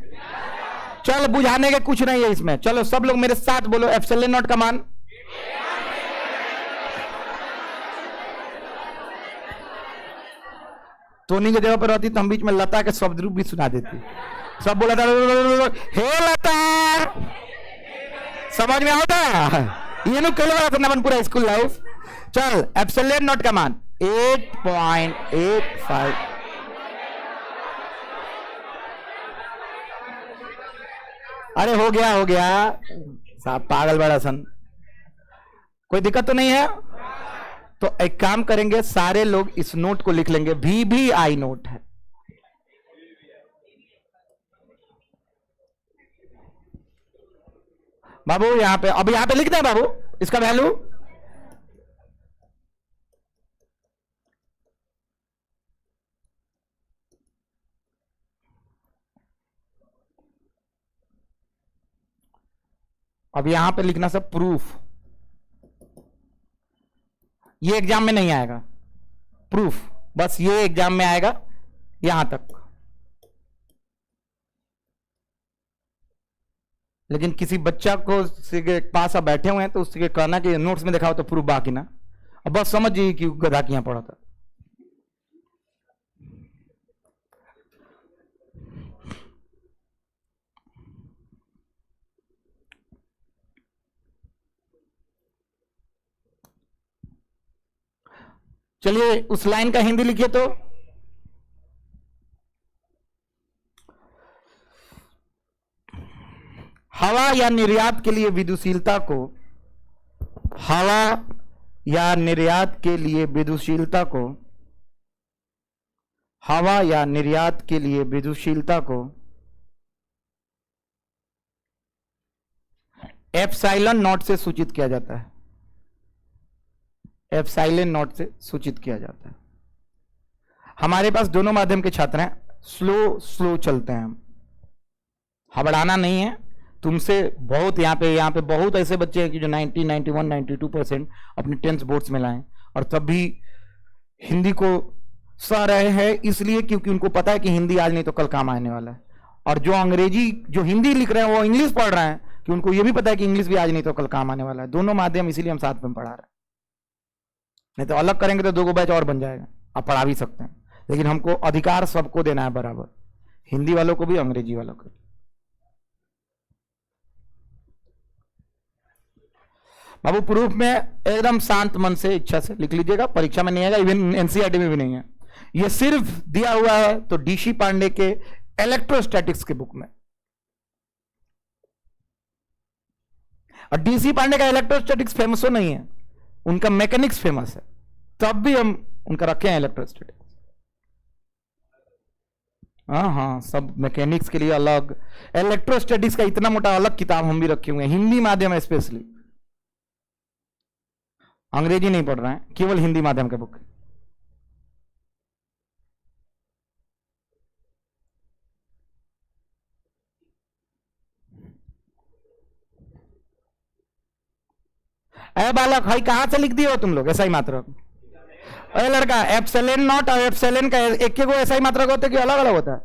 चल बुझाने के कुछ नहीं है इसमें। चलो सब लोग मेरे साथ बोलो एप्सिलॉन नॉट का मान। टोनी की जगह पर रहती तो हम बीच में लता के शब्द रूप भी सुना देती। सब बोला था हे लता। समझ में आता? ये नु कल वाला था ना पूरा स्कूल लाइफ। चल एप्सिलॉन नॉट का मान 8.85। अरे हो गया साहब, पागल बड़ा सन। कोई दिक्कत तो नहीं है? तो एक काम करेंगे, सारे लोग इस नोट को लिख लेंगे। VVI नोट है। बाबू यहां पे, अब यहां पे लिख दें बाबू इसका वैल्यू। अब यहां पे लिखना सब प्रूफ। ये एग्जाम में नहीं आएगा प्रूफ, बस ये एग्जाम में आएगा यहां तक। लेकिन किसी बच्चा को के पास आप बैठे हुए हैं तो उसके कहना कि नोट्स में दिखाओ तो प्रूफ बाकी ना। अब बस समझ जाइए कि गधा की यहां पड़ा था। चलिए उस लाइन का हिंदी लिखिए तो। हवा या निर्यात के लिए विदुशीलता को, हवा या निर्यात के लिए विदुशीलता को, हवा या निर्यात के लिए विदुशीलता को एप्सिलॉन नॉट से सूचित किया जाता है। एप्सिलॉन नॉट से सूचित किया जाता है। हमारे पास दोनों माध्यम के छात्र हैं, स्लो चलते हैं हम, हबड़ाना नहीं है तुमसे। बहुत यहाँ पे बहुत ऐसे बच्चे हैं कि जो 90, 91, 92% अपने 10th बोर्ड्स में लाएं, और तब भी हिंदी को सह रहे हैं, इसलिए क्योंकि उनको पता है कि हिंदी आज नहीं तो कल काम आने वाला है। और जो अंग्रेजी, जो हिंदी लिख रहे हैं वो इंग्लिश पढ़ रहे हैं कि उनको ये भी पता है कि इंग्लिश भी आज नहीं तो कल काम आने वाला है। दोनों माध्यम इसीलिए हम साथ में पढ़ा रहे हैं। नहीं तो अलग करेंगे तो 2 बैच और बन जाएगा। आप पढ़ा भी सकते हैं, लेकिन हमको अधिकार सबको देना है बराबर, हिंदी वालों को भी अंग्रेजी वालों को। बाबू प्रूफ में एकदम शांत मन से इच्छा से लिख लीजिएगा, परीक्षा में नहीं आएगा, इवन एनसीईआरटी में भी नहीं है। ये सिर्फ दिया हुआ है तो डीसी पांडे के इलेक्ट्रोस्टैटिक्स के बुक में। और डीसी पांडे का इलेक्ट्रोस्टैटिक्स फेमस हो नहीं है, उनका मैकेनिक्स फेमस है, तब भी हम उनका रखे हैं इलेक्ट्रोस्टैटिक्स। हाँ, सब मैकेनिक्स के लिए अलग, इलेक्ट्रोस्टैटिक्स का इतना मोटा अलग किताब हम भी रखे हुए हैं, हिंदी माध्यम है स्पेशली। अंग्रेजी नहीं पढ़ रहे हैं, केवल हिंदी माध्यम के बुक। अरे बालक भाई कहां से लिख दिए हो तुम लोग ऐसा ही मात्रक? अरे लड़का एप्सिलॉन नॉट और एप्सिलॉन का एक के को ऐसा ही मात्रक होता है कि अलग अलग होता है?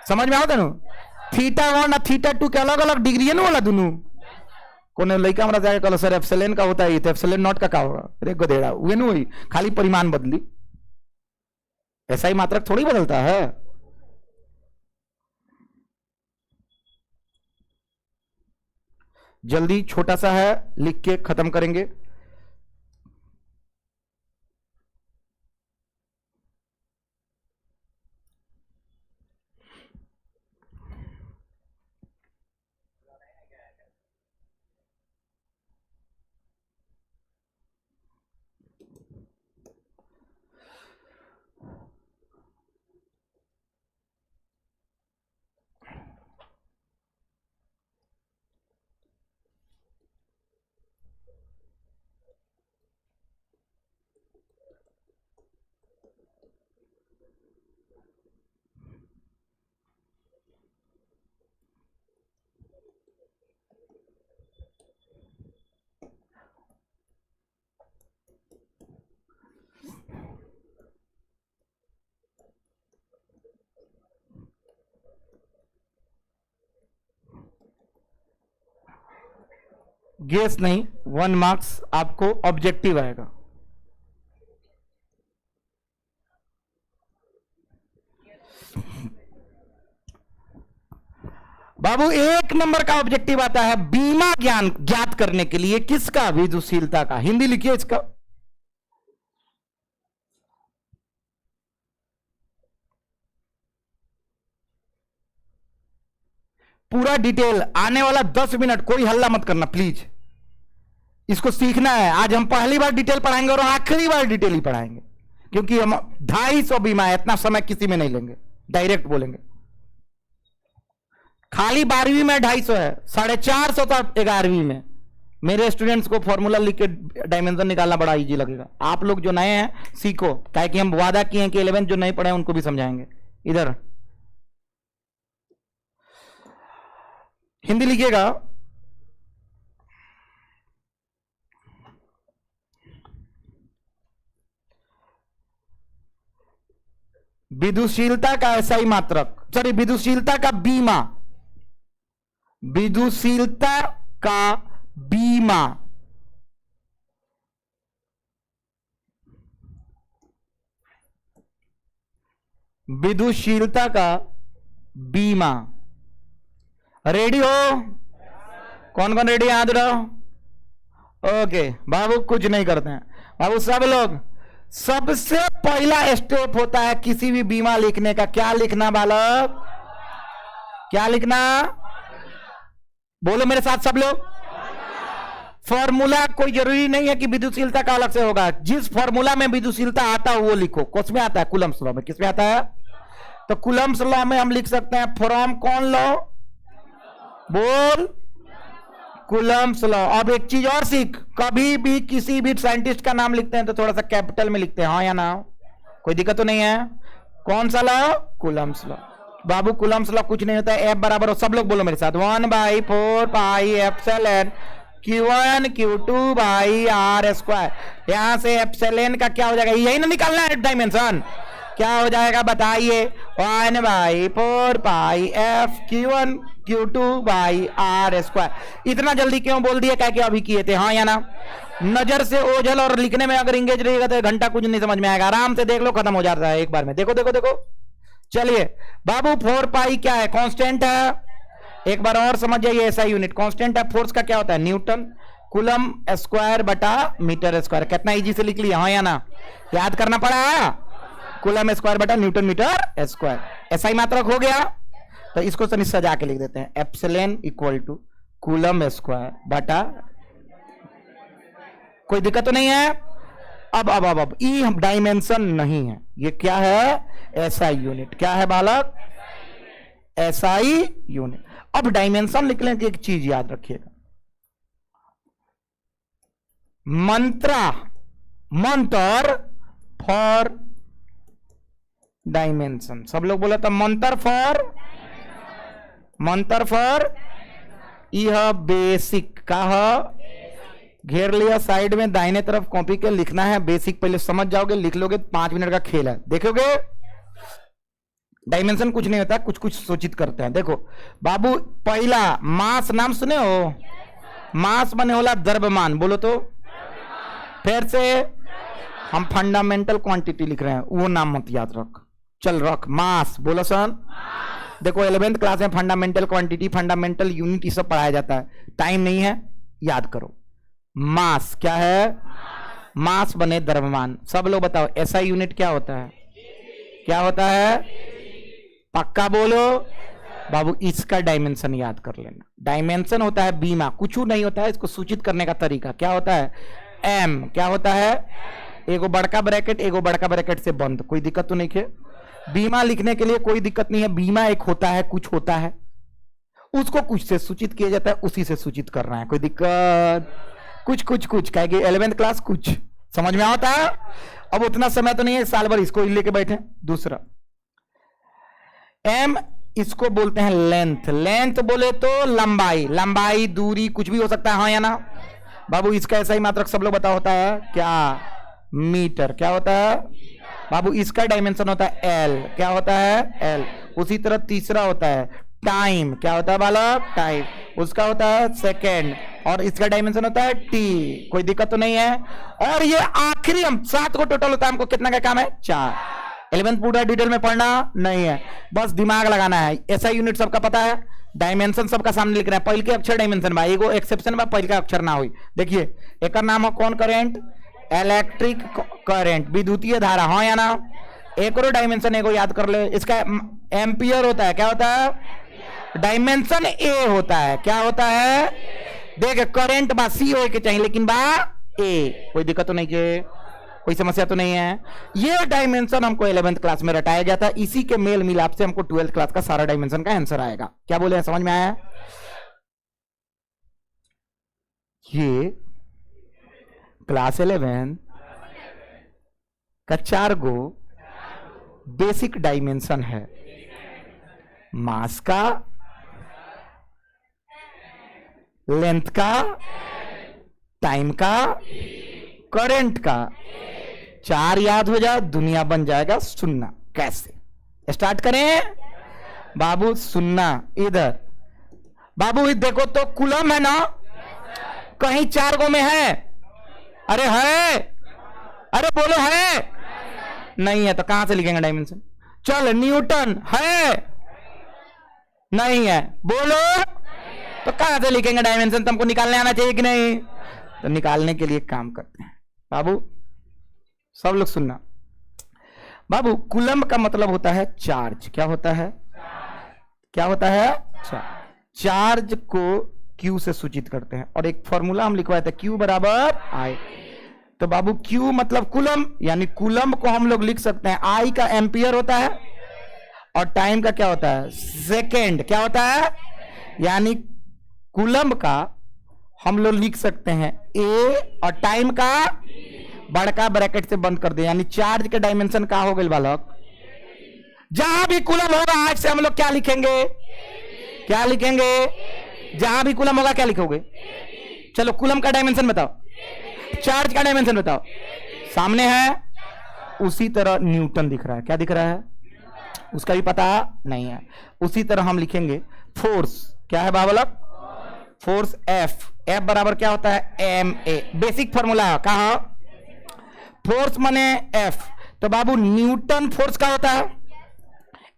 समझ में आता ना? थीटा 1 और थीटा 2 के अलग अलग डिग्री है ना वाला दोनों। कोने लड़का हमरा जाके कहलो सर एप्सिलॉन का होता है, तो एप्सिलॉन नॉट का क्या होगा? अरे गधेड़ा वे नहीं हुई, खाली परिमाण बदली, ऐसा ही मात्रक थोड़ी बदलता है। जल्दी छोटा सा है, लिख के खत्म करेंगे। गेस नहीं, 1 मार्क्स आपको ऑब्जेक्टिव आएगा। बाबू 1 नंबर का ऑब्जेक्टिव आता है बीमा ज्ञान ज्ञात करने के लिए, किसका? विदुशीलता का। हिंदी लिखिए इसका। पूरा डिटेल आने वाला 10 मिनट, कोई हल्ला मत करना प्लीज। इसको सीखना है। आज हम पहली बार डिटेल पढ़ाएंगे और आखिरी बार डिटेल ही पढ़ाएंगे, क्योंकि हम 250 बीमा है, इतना समय किसी में नहीं लेंगे, डायरेक्ट बोलेंगे। खाली 12वीं में 250 है, 450 था 11वीं में। मेरे स्टूडेंट्स को फॉर्मूला लिख के डायमेंशन निकालना बड़ा इजी लगेगा। आप लोग जो नए हैं सीखो, क्या कि हम वादा किए हैं कि 11th जो नहीं पढ़े उनको भी समझाएंगे। इधर हिंदी लिखिएगा। विदुशीलता का ऐसा ही मात्रक, सॉरी विदुशीलता का बीमा, विदुशीलता का बीमा, विदुशीलता का बीमा। रेडी हो? कौन कौन रेडी है? हाथ उठाओ। ओके बाबू कुछ नहीं करते हैं बाबू सब लोग। सबसे पहला स्टेप होता है किसी भी बीमा लिखने का, क्या लिखना बालक? क्या लिखना? बोलो मेरे साथ सब लोग। फॉर्मूला कोई जरूरी नहीं है कि विदुशीलता का अलग से होगा, जिस फॉर्मूला में विदुशीलता आता है वो लिखो। कौन में आता है? कूलम्ब्स लॉ में। किस में आता है? तो कूलम्ब्स लॉ में हम लिख सकते हैं फ्रॉम कौन लॉ? बोल, कूलम्ब्स लॉ। अब एक चीज और सीख, कभी भी किसी भी साइंटिस्ट का नाम लिखते हैं तो थोड़ा सा कैपिटल में लिखते हैं, हाँ या ना? कोई दिक्कत तो नहीं है? कौन सा लॉ? Coulomb's law. बाबू कूलम्ब्स लॉ कुछ नहीं होता है, F बराबर हो, सब लोग बोलो मेरे साथ, 1/4 pi epsilon Q1 Q2 by R square. यहां से एप्सिलॉन का क्या हो जाएगा? यही ना निकालना है डायमेंशन। क्या हो जाएगा बताइए? 1/4 पाई F Q1 Q2 by R square. इतना जल्दी क्यों बोल दिया? क्या क्या अभी किए थे, हाँ या ना? नजर से ओझल और लिखने में अगर इंगेज रहेगा तो घंटा कुछ नहीं समझ में आएगा। आराम से देख लो, खत्म हो जाता है एक बार में। देखो देखो देखो। चलिए बाबू 4 पाई क्या है? कांस्टेंट है। एक बार और समझ जाइए, ऐसा यूनिट कांस्टेंट है। फोर्स का क्या होता है? न्यूटन। कूलम स्क्वायर बटा मीटर स्क्वायर। कितना इजी से लिख लिया, हाँ या ना? याद करना पड़ा? कूलम स्क्वायर बटा न्यूटन मीटर स्क्वायर। ऐसा ही मात्रक हो गया। तो इसको सजा के लिख देते हैं, epsilon equal to coulomb square बटा, कोई दिक्कत तो नहीं है? अब ई हम डायमेंशन नहीं है, ये क्या है? SI unit. क्या है बालक? SI unit. अब डायमेंशन लिखने की एक चीज याद रखिएगा, मंत्रा, मंत्र फॉर डायमेंशन। सब लोग बोला था मंत्र फॉर, मंत्र फॉर। यह बेसिक का घेर लिया साइड में, दाहिने तरफ कॉपी के लिखना है बेसिक। पहले समझ जाओगे, लिख लोगे, 5 मिनट का खेल है। देखोगे डायमेंशन कुछ नहीं होता, कुछ कुछ सूचित करते हैं। देखो बाबू, पहला मास नाम सुने हो? मास बने होला द्रव्यमान, बोलो तो। फिर से हम फंडामेंटल क्वांटिटी लिख रहे हैं, वो नाम मत याद रख, चल रख। मास बोलो सन। देखो 11th क्लास में फंडामेंटल क्वांटिटी, फंडामेंटल यूनिट ये सब पढ़ाया जाता है, टाइम नहीं है, याद करो। मास क्या है? मास बने द्रव्यमान। सब लोग बताओ ऐसा यूनिट क्या होता है? क्या होता है? पक्का बोलो बाबू। इसका डायमेंशन याद कर लेना। डायमेंशन होता है बीमा, कुछ नहीं होता है, इसको सूचित करने का तरीका क्या होता है? एम। क्या होता है? एगो बड़का ब्रैकेट, एगो बड़का ब्रैकेट से बंद। कोई दिक्कत तो नहीं है? बीमा लिखने के लिए कोई दिक्कत नहीं है। बीमा एक होता है, कुछ होता है, उसको कुछ से सूचित किया जाता है, उसी से सूचित कर रहा है। कोई दिक्कत? कुछ कुछ कुछ कहेगी 11th क्लास, कुछ समझ में आता है। अब उतना समय तो नहीं है, साल भर इसको लेके बैठे। दूसरा एम, इसको बोलते हैं लेंथ। लेंथ बोले तो लंबाई, लंबाई दूरी कुछ भी हो सकता है, हाँ या ना बाबू। इसका ऐसा ही मात्रक सब लोग बताओ होता है क्या? मीटर। क्या होता है बाबू? इसका डायमेंशन होता है एल। क्या होता है? एल। उसी तरह तीसरा होता है टाइम। क्या होता है बालक? टाइम। उसका होता है सेकेंड, और इसका डायमेंशन होता है टी। कोई दिक्कत तो नहीं है? और ये आखिरी, हम 7 को टोटल होता है, हमको कितना का काम है? 4। 11th पूरा डिटेल में पढ़ना नहीं है, बस दिमाग लगाना है। ऐसा यूनिट सबका पता है, डायमेंशन सबका सामने लिख रहे हैं। पहले के अक्षर डायमेंशन भाई, एगो एक्सेप्शन में पहले का अक्षर ना हुई। देखिए एक नाम है कौन? करंट, इलेक्ट्रिक करंट, विद्युतीय धारा, हाँ या ना। एक और डायमेंशन एगो याद कर ले, इसका एम्पियर होता है। क्या होता है? डायमेंशन ए होता है। क्या होता है? देख करंट बा सी हो के चाहिए, लेकिन बा ए। कोई दिक्कत तो नहीं है? कोई समस्या तो नहीं है? ये डायमेंशन हमको 11th क्लास में रटाया जाता है, इसी के मेल मिलाप से हमको 12th क्लास का सारा डायमेंशन का आंसर आएगा। क्या बोले, समझ में आया? ये क्लास 11 का 4 गो बेसिक डायमेंशन है। मास का, लेंथ का, टाइम का, करंट का। 4 याद हो जाए, दुनिया बन जाएगा सुनना। कैसे स्टार्ट करें बाबू? सुनना इधर बाबू, देखो तो कुलम है ना, कहीं 4 गो में है? अरे है, अरे बोलो है। नहीं है तो कहां से लिखेंगे डायमेंशन? चल न्यूटन है? नहीं है, बोलो तो कहां से लिखेंगे डायमेंशन? तुमको निकालने आना चाहिए कि नहीं? तो निकालने के लिए काम करते हैं बाबू। सब लोग सुनना बाबू, कूलम का मतलब होता है चार्ज। क्या होता है? क्या होता है? चार्ज को Q से सूचित करते हैं, और एक फॉर्मूला हम लिखवाए थे, Q बराबर I। तो बाबू Q मतलब कूलम, यानी कूलम को हम लोग लिख सकते हैं, I का एम्पियर होता है, और टाइम का क्या होता है? सेकेंड। क्या होता है? यानी कूलम का हम लोग लिख सकते हैं A, और टाइम का बड़का ब्रैकेट से बंद कर दे, यानी चार्ज के डायमेंशन का हो गए बालक। जहां भी कूलम होगा आज से हम लोग क्या लिखेंगे? क्या लिखेंगे? जहां भी कूलम होगा क्या लिखोगे? चलो कूलम का डायमेंशन बताओ, चार्ज का डायमेंशन बताओ। सामने है, उसी तरह न्यूटन दिख रहा है। क्या दिख रहा है? उसका भी पता नहीं है। उसी तरह हम लिखेंगे फोर्स। क्या है बालक? Force F। F बराबर क्या होता है? ma। बेसिक फॉर्मूला कहा? फोर्स माने F। तो बाबू न्यूटन फोर्स का होता है,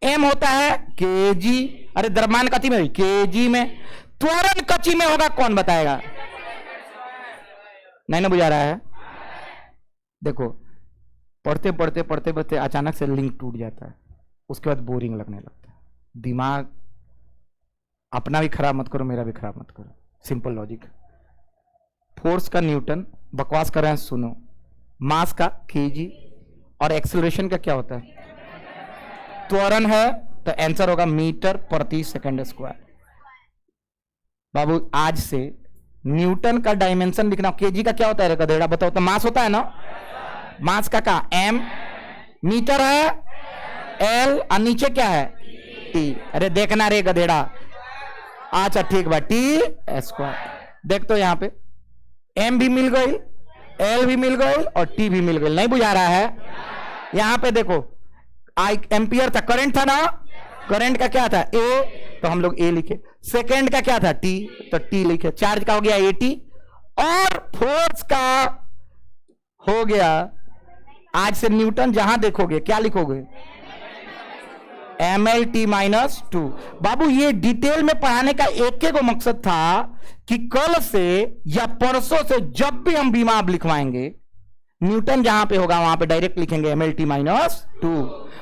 M होता है kg। अरे द्रव्यमान कथी में? kg में। त्वरण कची में होगा? कौन बताएगा? नहीं ना बुझा रहा है? देखो पढ़ते पढ़ते पढ़ते पढ़ते अचानक से लिंक टूट जाता है, उसके बाद बोरिंग लगने लगता है। दिमाग अपना भी खराब मत करो, मेरा भी खराब मत करो। Simple logic. फोर्स का न्यूटन, बकवास कर रहे हैं सुनो। मास का kg, और एक्सेलरेशन का क्या होता है? त्वरण है, तो आंसर होगा मीटर प्रति सेकंड स्क्वायर। बाबू आज से न्यूटन का डायमेंशन लिखना। केजी का क्या होता है रे गधेड़ा, बताओ तो। मास होता है ना, मास का एम, मीटर है एल, और नीचे क्या है टी। अरे देखना रे गधेड़ा। अच्छा ठीक बा, टी स्क्वायर। देख तो यहां पे एम भी मिल गई, एल भी मिल गई और टी भी मिल गई। नहीं बुझा रहा है? यहां पे देखो आई एम्पियर था, करंट था ना, करंट का क्या था ए, तो हम लोग ए लिखे। सेकेंड का क्या था टी, तो टी लिखे। चार्ज का हो गया ए टी, और फोर्स का हो गया, आज से न्यूटन जहां देखोगे क्या लिखोगे, M L T minus two. बाबू ये डिटेल में पढ़ाने का एक एक मकसद था कि कल से या परसों से जब भी हम बीमा आप लिखवाएंगे, न्यूटन जहां पे होगा वहां पे डायरेक्ट लिखेंगे M L T minus two,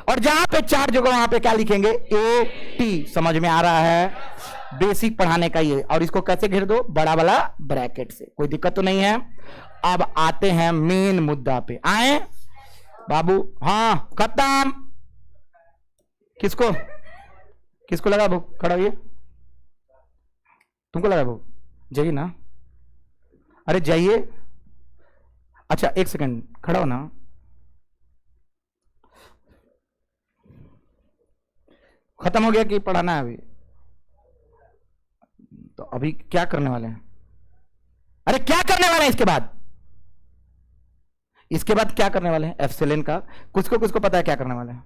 और जहां पे चार्ज होगा वहां पे क्या लिखेंगे ए टी। समझ में आ रहा है? बेसिक पढ़ाने का ये। और इसको कैसे घेर दो, बड़ा वाला ब्रैकेट से, कोई दिक्कत तो नहीं है। अब आते हैं मेन मुद्दा पे। आए बाबू? हाँ खत्म। किसको किसको लगा भूख? खड़ा होइए। तुमको लगा भूख? जाइए ना, अरे जाइए। अच्छा एक सेकंड खड़ा हो ना। खत्म हो गया कि पढ़ाना है अभी? तो अभी क्या करने वाले हैं? अरे क्या करने वाले हैं इसके बाद? इसके बाद क्या करने वाले हैं? एप्सिलॉन का किसको पता है क्या करने वाले हैं?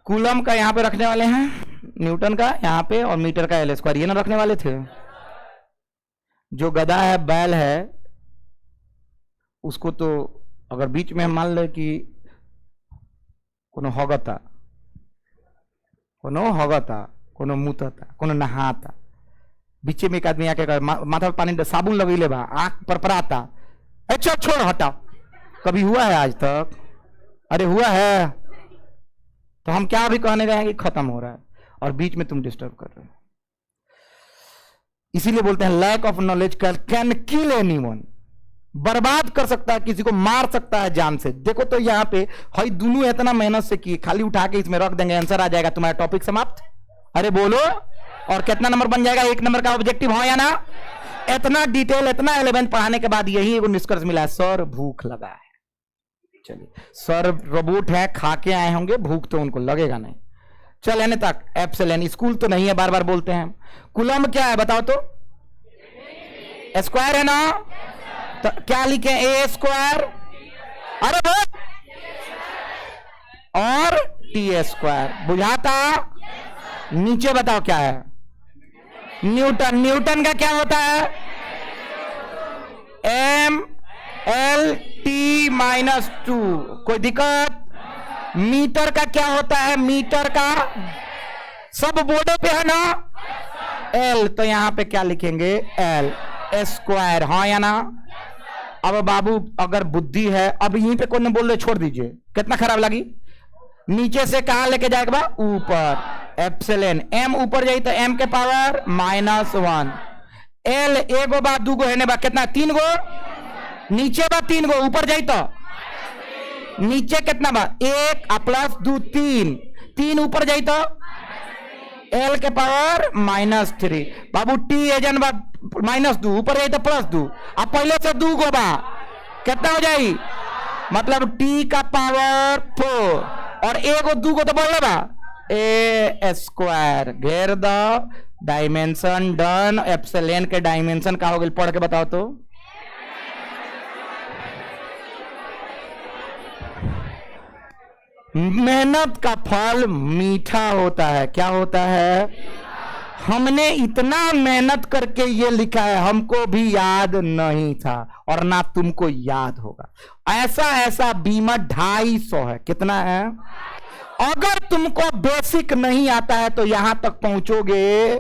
कूलम का यहां पे रखने वाले हैं, न्यूटन का यहां पे, और मीटर का एल स्क्वायर, ये ना रखने वाले थे। जो गधा है, बैल है, उसको तो अगर बीच में हम मान ले कि कोनो होगता, कोनो मुतता, कोनो नहाता, बीच में एक आदमी आके माथा पे पानी साबुन लगेले बा, आंख पर पराता, अच्छा छोड़ हटा। कभी हुआ है आज तक? अरे हुआ है? तो हम क्या भी कहने गए हैं कि खत्म हो रहा है, और बीच में तुम डिस्टर्ब कर रहे हो। इसीलिए बोलते हैं lack of knowledge can kill anyone. बर्बाद कर सकता है, किसी को मार सकता है जान से। देखो तो यहाँ पे हई दोनों इतना मेहनत से किए, खाली उठा के इसमें रख देंगे, आंसर आ जाएगा, तुम्हारा टॉपिक समाप्त। अरे बोलो, और कितना नंबर बन जाएगा? 1 नंबर का ऑब्जेक्टिव हो या ना? इतना डिटेल, इतना 11 पढ़ाने के बाद यही एगो निष्कर्ष मिला है, सर भूख लगा है। चलिए, सर रोबोट है, खा के आए होंगे, भूख तो उनको लगेगा नहीं। चल एने तक एप्सिलॉन, स्कूल तो नहीं है, बार बार बोलते हैं। कूलम क्या है बताओ तो? स्क्वायर है ना, तो क्या लिखे? ए स्क्वायर, अरे वो, और टी स्क्वायर। बुझाता? नीचे बताओ क्या है? न्यूटन का क्या होता है? M L T minus two. कोई दिक्कत? मीटर का क्या होता है? मीटर का सब बोर्डों पे है ना, एल, तो यहां पे क्या लिखेंगे? L square. हाँ या ना? अब बाबू अगर बुद्धि है, अब यहीं पे कौन बोल रहे छोड़ दीजिए, कितना खराब लगी। नीचे से कहां लेके जाएगा? ऊपर। एप्सिलॉन, एम ऊपर जाई तो एम के पावर -1, एल एगो बा दूगो है बा, कितना? 3 गो, नीचे बा 3 गो, ऊपर जाई तो नीचे कितना बा? 1 प्लस 2 3 ऊपर जाई तो एल के पावर -3। बाबू टी एजन बा -2, ऊपर जाई तो +2, अब पहले से 2 गो बा, कितना हो जाई? मतलब टी का पावर 4, और एगो 2 गो तो बोल बा ए स्क्वायर। घेर दो, डायमेंशन डन। एप्सिलॉन के डायमेंशन का हो गया, पढ़ के बताओ तो। मेहनत का फल मीठा होता है। क्या होता है? हमने इतना मेहनत करके ये लिखा है, हमको भी याद नहीं था, और ना तुमको याद होगा। ऐसा बीमा 250 है। कितना है? अगर तुमको बेसिक नहीं आता है तो यहां तक पहुंचोगे,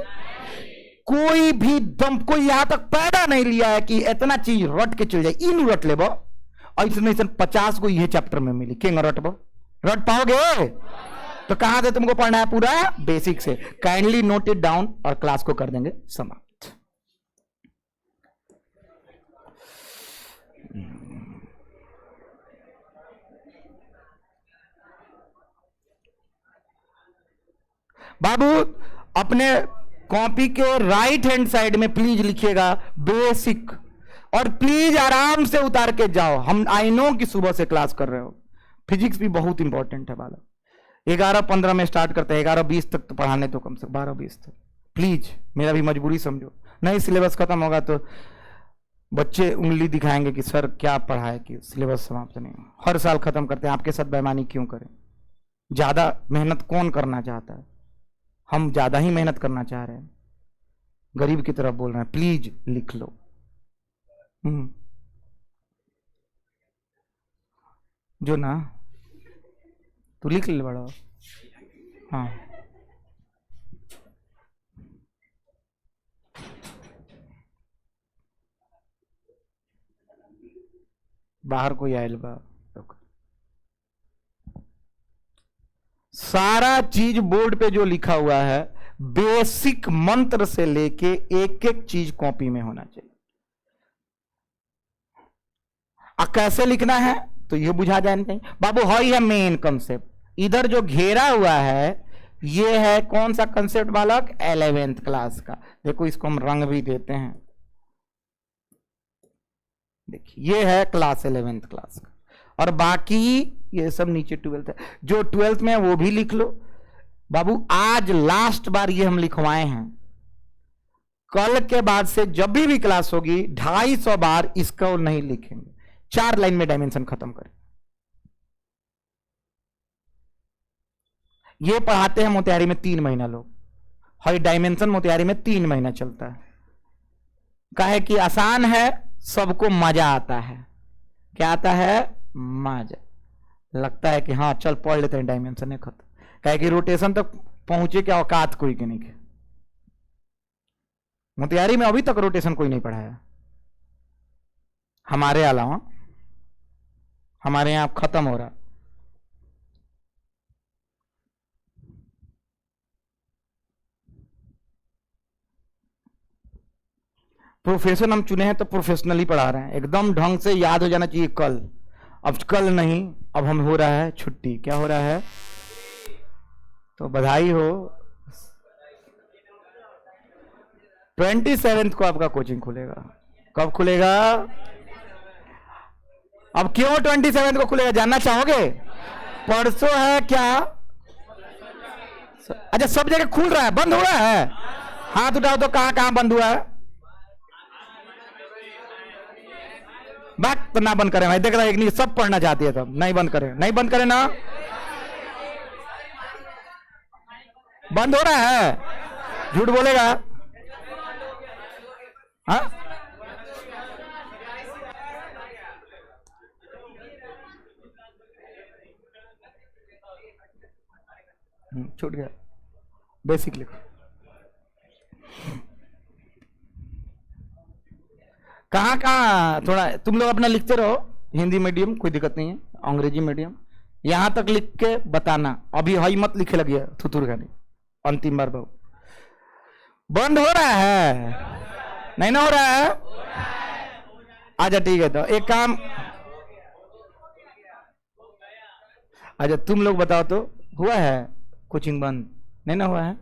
कोई भी दम, कोई यहां तक पैदा नहीं लिया है कि इतना चीज रट के चल जाए। इन रट ले बो, ऐसे 50 को ये चैप्टर में मिली, किंग रट बो, रट पाओगे? तो कहां से तुमको पढ़ना है? पूरा बेसिक से। काइंडली नोट इट डाउन, और क्लास को कर देंगे समाप्त। बाबू अपने कॉपी के राइट हैंड साइड में प्लीज लिखिएगा बेसिक, और प्लीज आराम से उतार के जाओ। हम आई नो कि सुबह से क्लास कर रहे हो, फिजिक्स भी बहुत इंपॉर्टेंट है बालक। 11:15 में स्टार्ट करते हैं, 11:20 तक तो पढ़ाने, तो कम से कम 12:20 तक प्लीज, मेरा भी मजबूरी समझो। नहीं सिलेबस खत्म होगा तो बच्चे उंगली दिखाएंगे कि सर क्या पढ़ाए कि सिलेबस समाप्त नहीं हो। हर साल खत्म करते हैं, आपके साथ बेईमानी क्यों करें? ज्यादा मेहनत कौन करना चाहता है? हम ज्यादा ही मेहनत करना चाह रहे हैं, गरीब की तरफ बोल रहे हैं। प्लीज लिख लो। जो ना तू लिख ले बड़ा। हाँ बाहर कोई आयल बा, सारा चीज बोर्ड पे जो लिखा हुआ है बेसिक मंत्र से लेके एक एक चीज कॉपी में होना चाहिए। कैसे लिखना है तो ये बुझा जाना चाहिए बाबू। हई है मेन कंसेप्ट। इधर जो घेरा हुआ है ये है कौन सा कंसेप्ट बालक? 11th क्लास का। देखो इसको हम रंग भी देते हैं, देखिए ये है क्लास 11th क्लास का, और बाकी ये सब नीचे 12th है। जो 12th में है वो भी लिख लो बाबू। आज लास्ट बार ये हम लिखवाए हैं, कल के बाद से जब भी क्लास होगी 250 बार इसको नहीं लिखेंगे। 4 लाइन में डायमेंशन खत्म करें। ये पढ़ाते हैं मोतिहारी में 3 महीना लोग। हर डायमेंशन मोतिहारी में 3 महीना चलता है। काहे कि आसान है, सबको मजा आता है। क्या आता है? मजा। लगता है कि हाँ चल पढ़ लेते हैं, डायमेंशन है खत्म। काहे कि रोटेशन तक पहुंचे क्या औकात कोई के नहीं के। मोतिहारी में अभी तक रोटेशन कोई नहीं पढ़ाया हमारे अलावा। हमारे यहां खत्म हो रहा। प्रोफेशन हम चुने हैं तो प्रोफेशनली पढ़ा रहे हैं, एकदम ढंग से याद हो जाना चाहिए कल। अब कल नहीं, अब हम हो रहा है छुट्टी। क्या हो रहा है? तो बधाई हो। 27th को आपका कोचिंग खुलेगा। कब खुलेगा? अब क्यों 27th को खुलेगा जानना चाहोगे? परसों है क्या? अच्छा सब जगह खुल रहा है, बंद हो रहा है? हाथ उठाओ तो कहां कहां बंद हुआ है? बात तो ना बंद करें भाई, देख रहा है नहीं सब पढ़ना चाहती है, तब नहीं बंद करें, नहीं बंद करें ना। बंद हो रहा है, झूठ बोलेगा। हाँ छूट गया। बेसिक लिखो। कहाँ कहाँ थोड़ा तुम लोग अपना लिखते रहो। हिंदी मीडियम कोई दिक्कत नहीं है, अंग्रेजी मीडियम यहां तक लिख के बताना। अभी हई मत लिखे लगी थुथुर खानी। अंतिम बार बहु बंद हो रहा है, नहीं ना हो रहा है? अच्छा ठीक है, तो एक काम, अच्छा तुम लोग बताओ तो हुआ है कोचिंग बंद? नहीं ना हुआ है?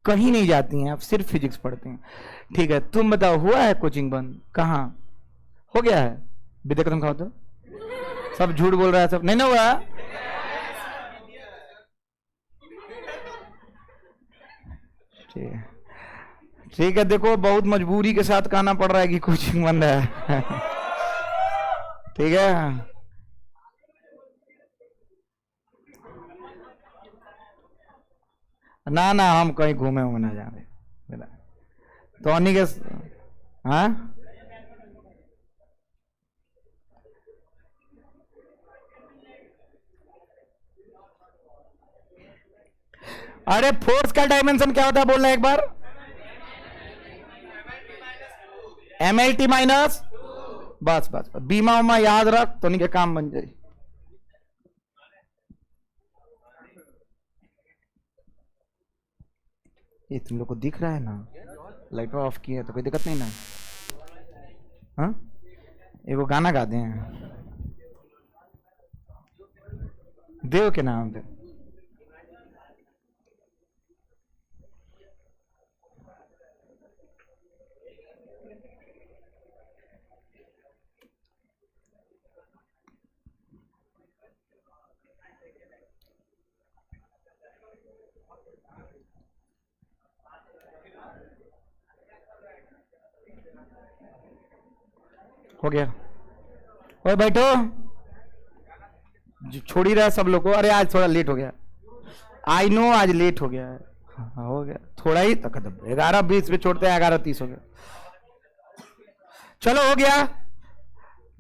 कहीं नहीं जाती हैं आप, सिर्फ फिजिक्स पढ़ते हैं। ठीक है तुम बताओ हुआ है कोचिंग बंद? कहाँ हो गया है? विद्या कदम खाओ तो सब झूठ बोल रहा है, सब नहीं ना हुआ। ठीक है देखो बहुत मजबूरी के साथ कहना पड़ रहा है कि कोचिंग बंद है। ठीक है ना ना हम कहीं घूमे होंगे ना जा रहे तो अन्नी के। हाँ अरे फोर्स का डायमेंशन क्या होता है बोलना एक बार? MLT माइनस, बस बस बीमा उमा याद रख तो नहीं के काम बन जाए। ये तुम लोग को दिख रहा है ना, लाइट ऑफ किया तो कोई दिक्कत नहीं ना। हाँ एगो गाना गा दें देव के नाम पे। हो गया। ओए बैठो, छोड़ ही रहा सब लोग को। अरे आज थोड़ा लेट हो गया, आई नो आज लेट हो गया है। हाँ, हो गया थोड़ा ही तो खत्म। 11:20 पे छोड़ते हैं, 11:30 हो गया। चलो हो गया,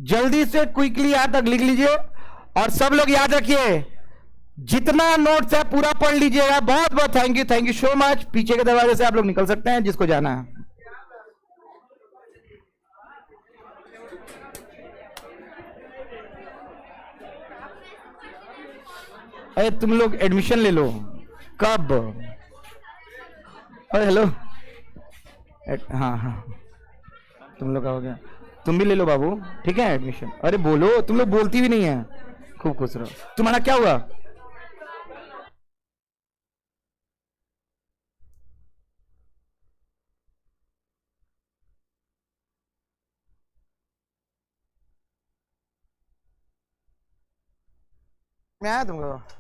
जल्दी से क्विकली यहां तक लिख लीजिए। और सब लोग याद रखिए, जितना नोट्स है पूरा पढ़ लीजिएगा। बहुत बहुत थैंक यू सो मच। पीछे के दरवाजे से आप लोग निकल सकते हैं जिसको जाना है। अरे तुम लोग एडमिशन ले लो। कब? अरे हेलो, हाँ हाँ, तुम लोग का हो गया, तुम भी ले लो बाबू, ठीक है एडमिशन। अरे बोलो, तुम लोग बोलती भी नहीं है। खूब खुश रहो। तुम्हारा क्या हुआ? मैं आया तुमको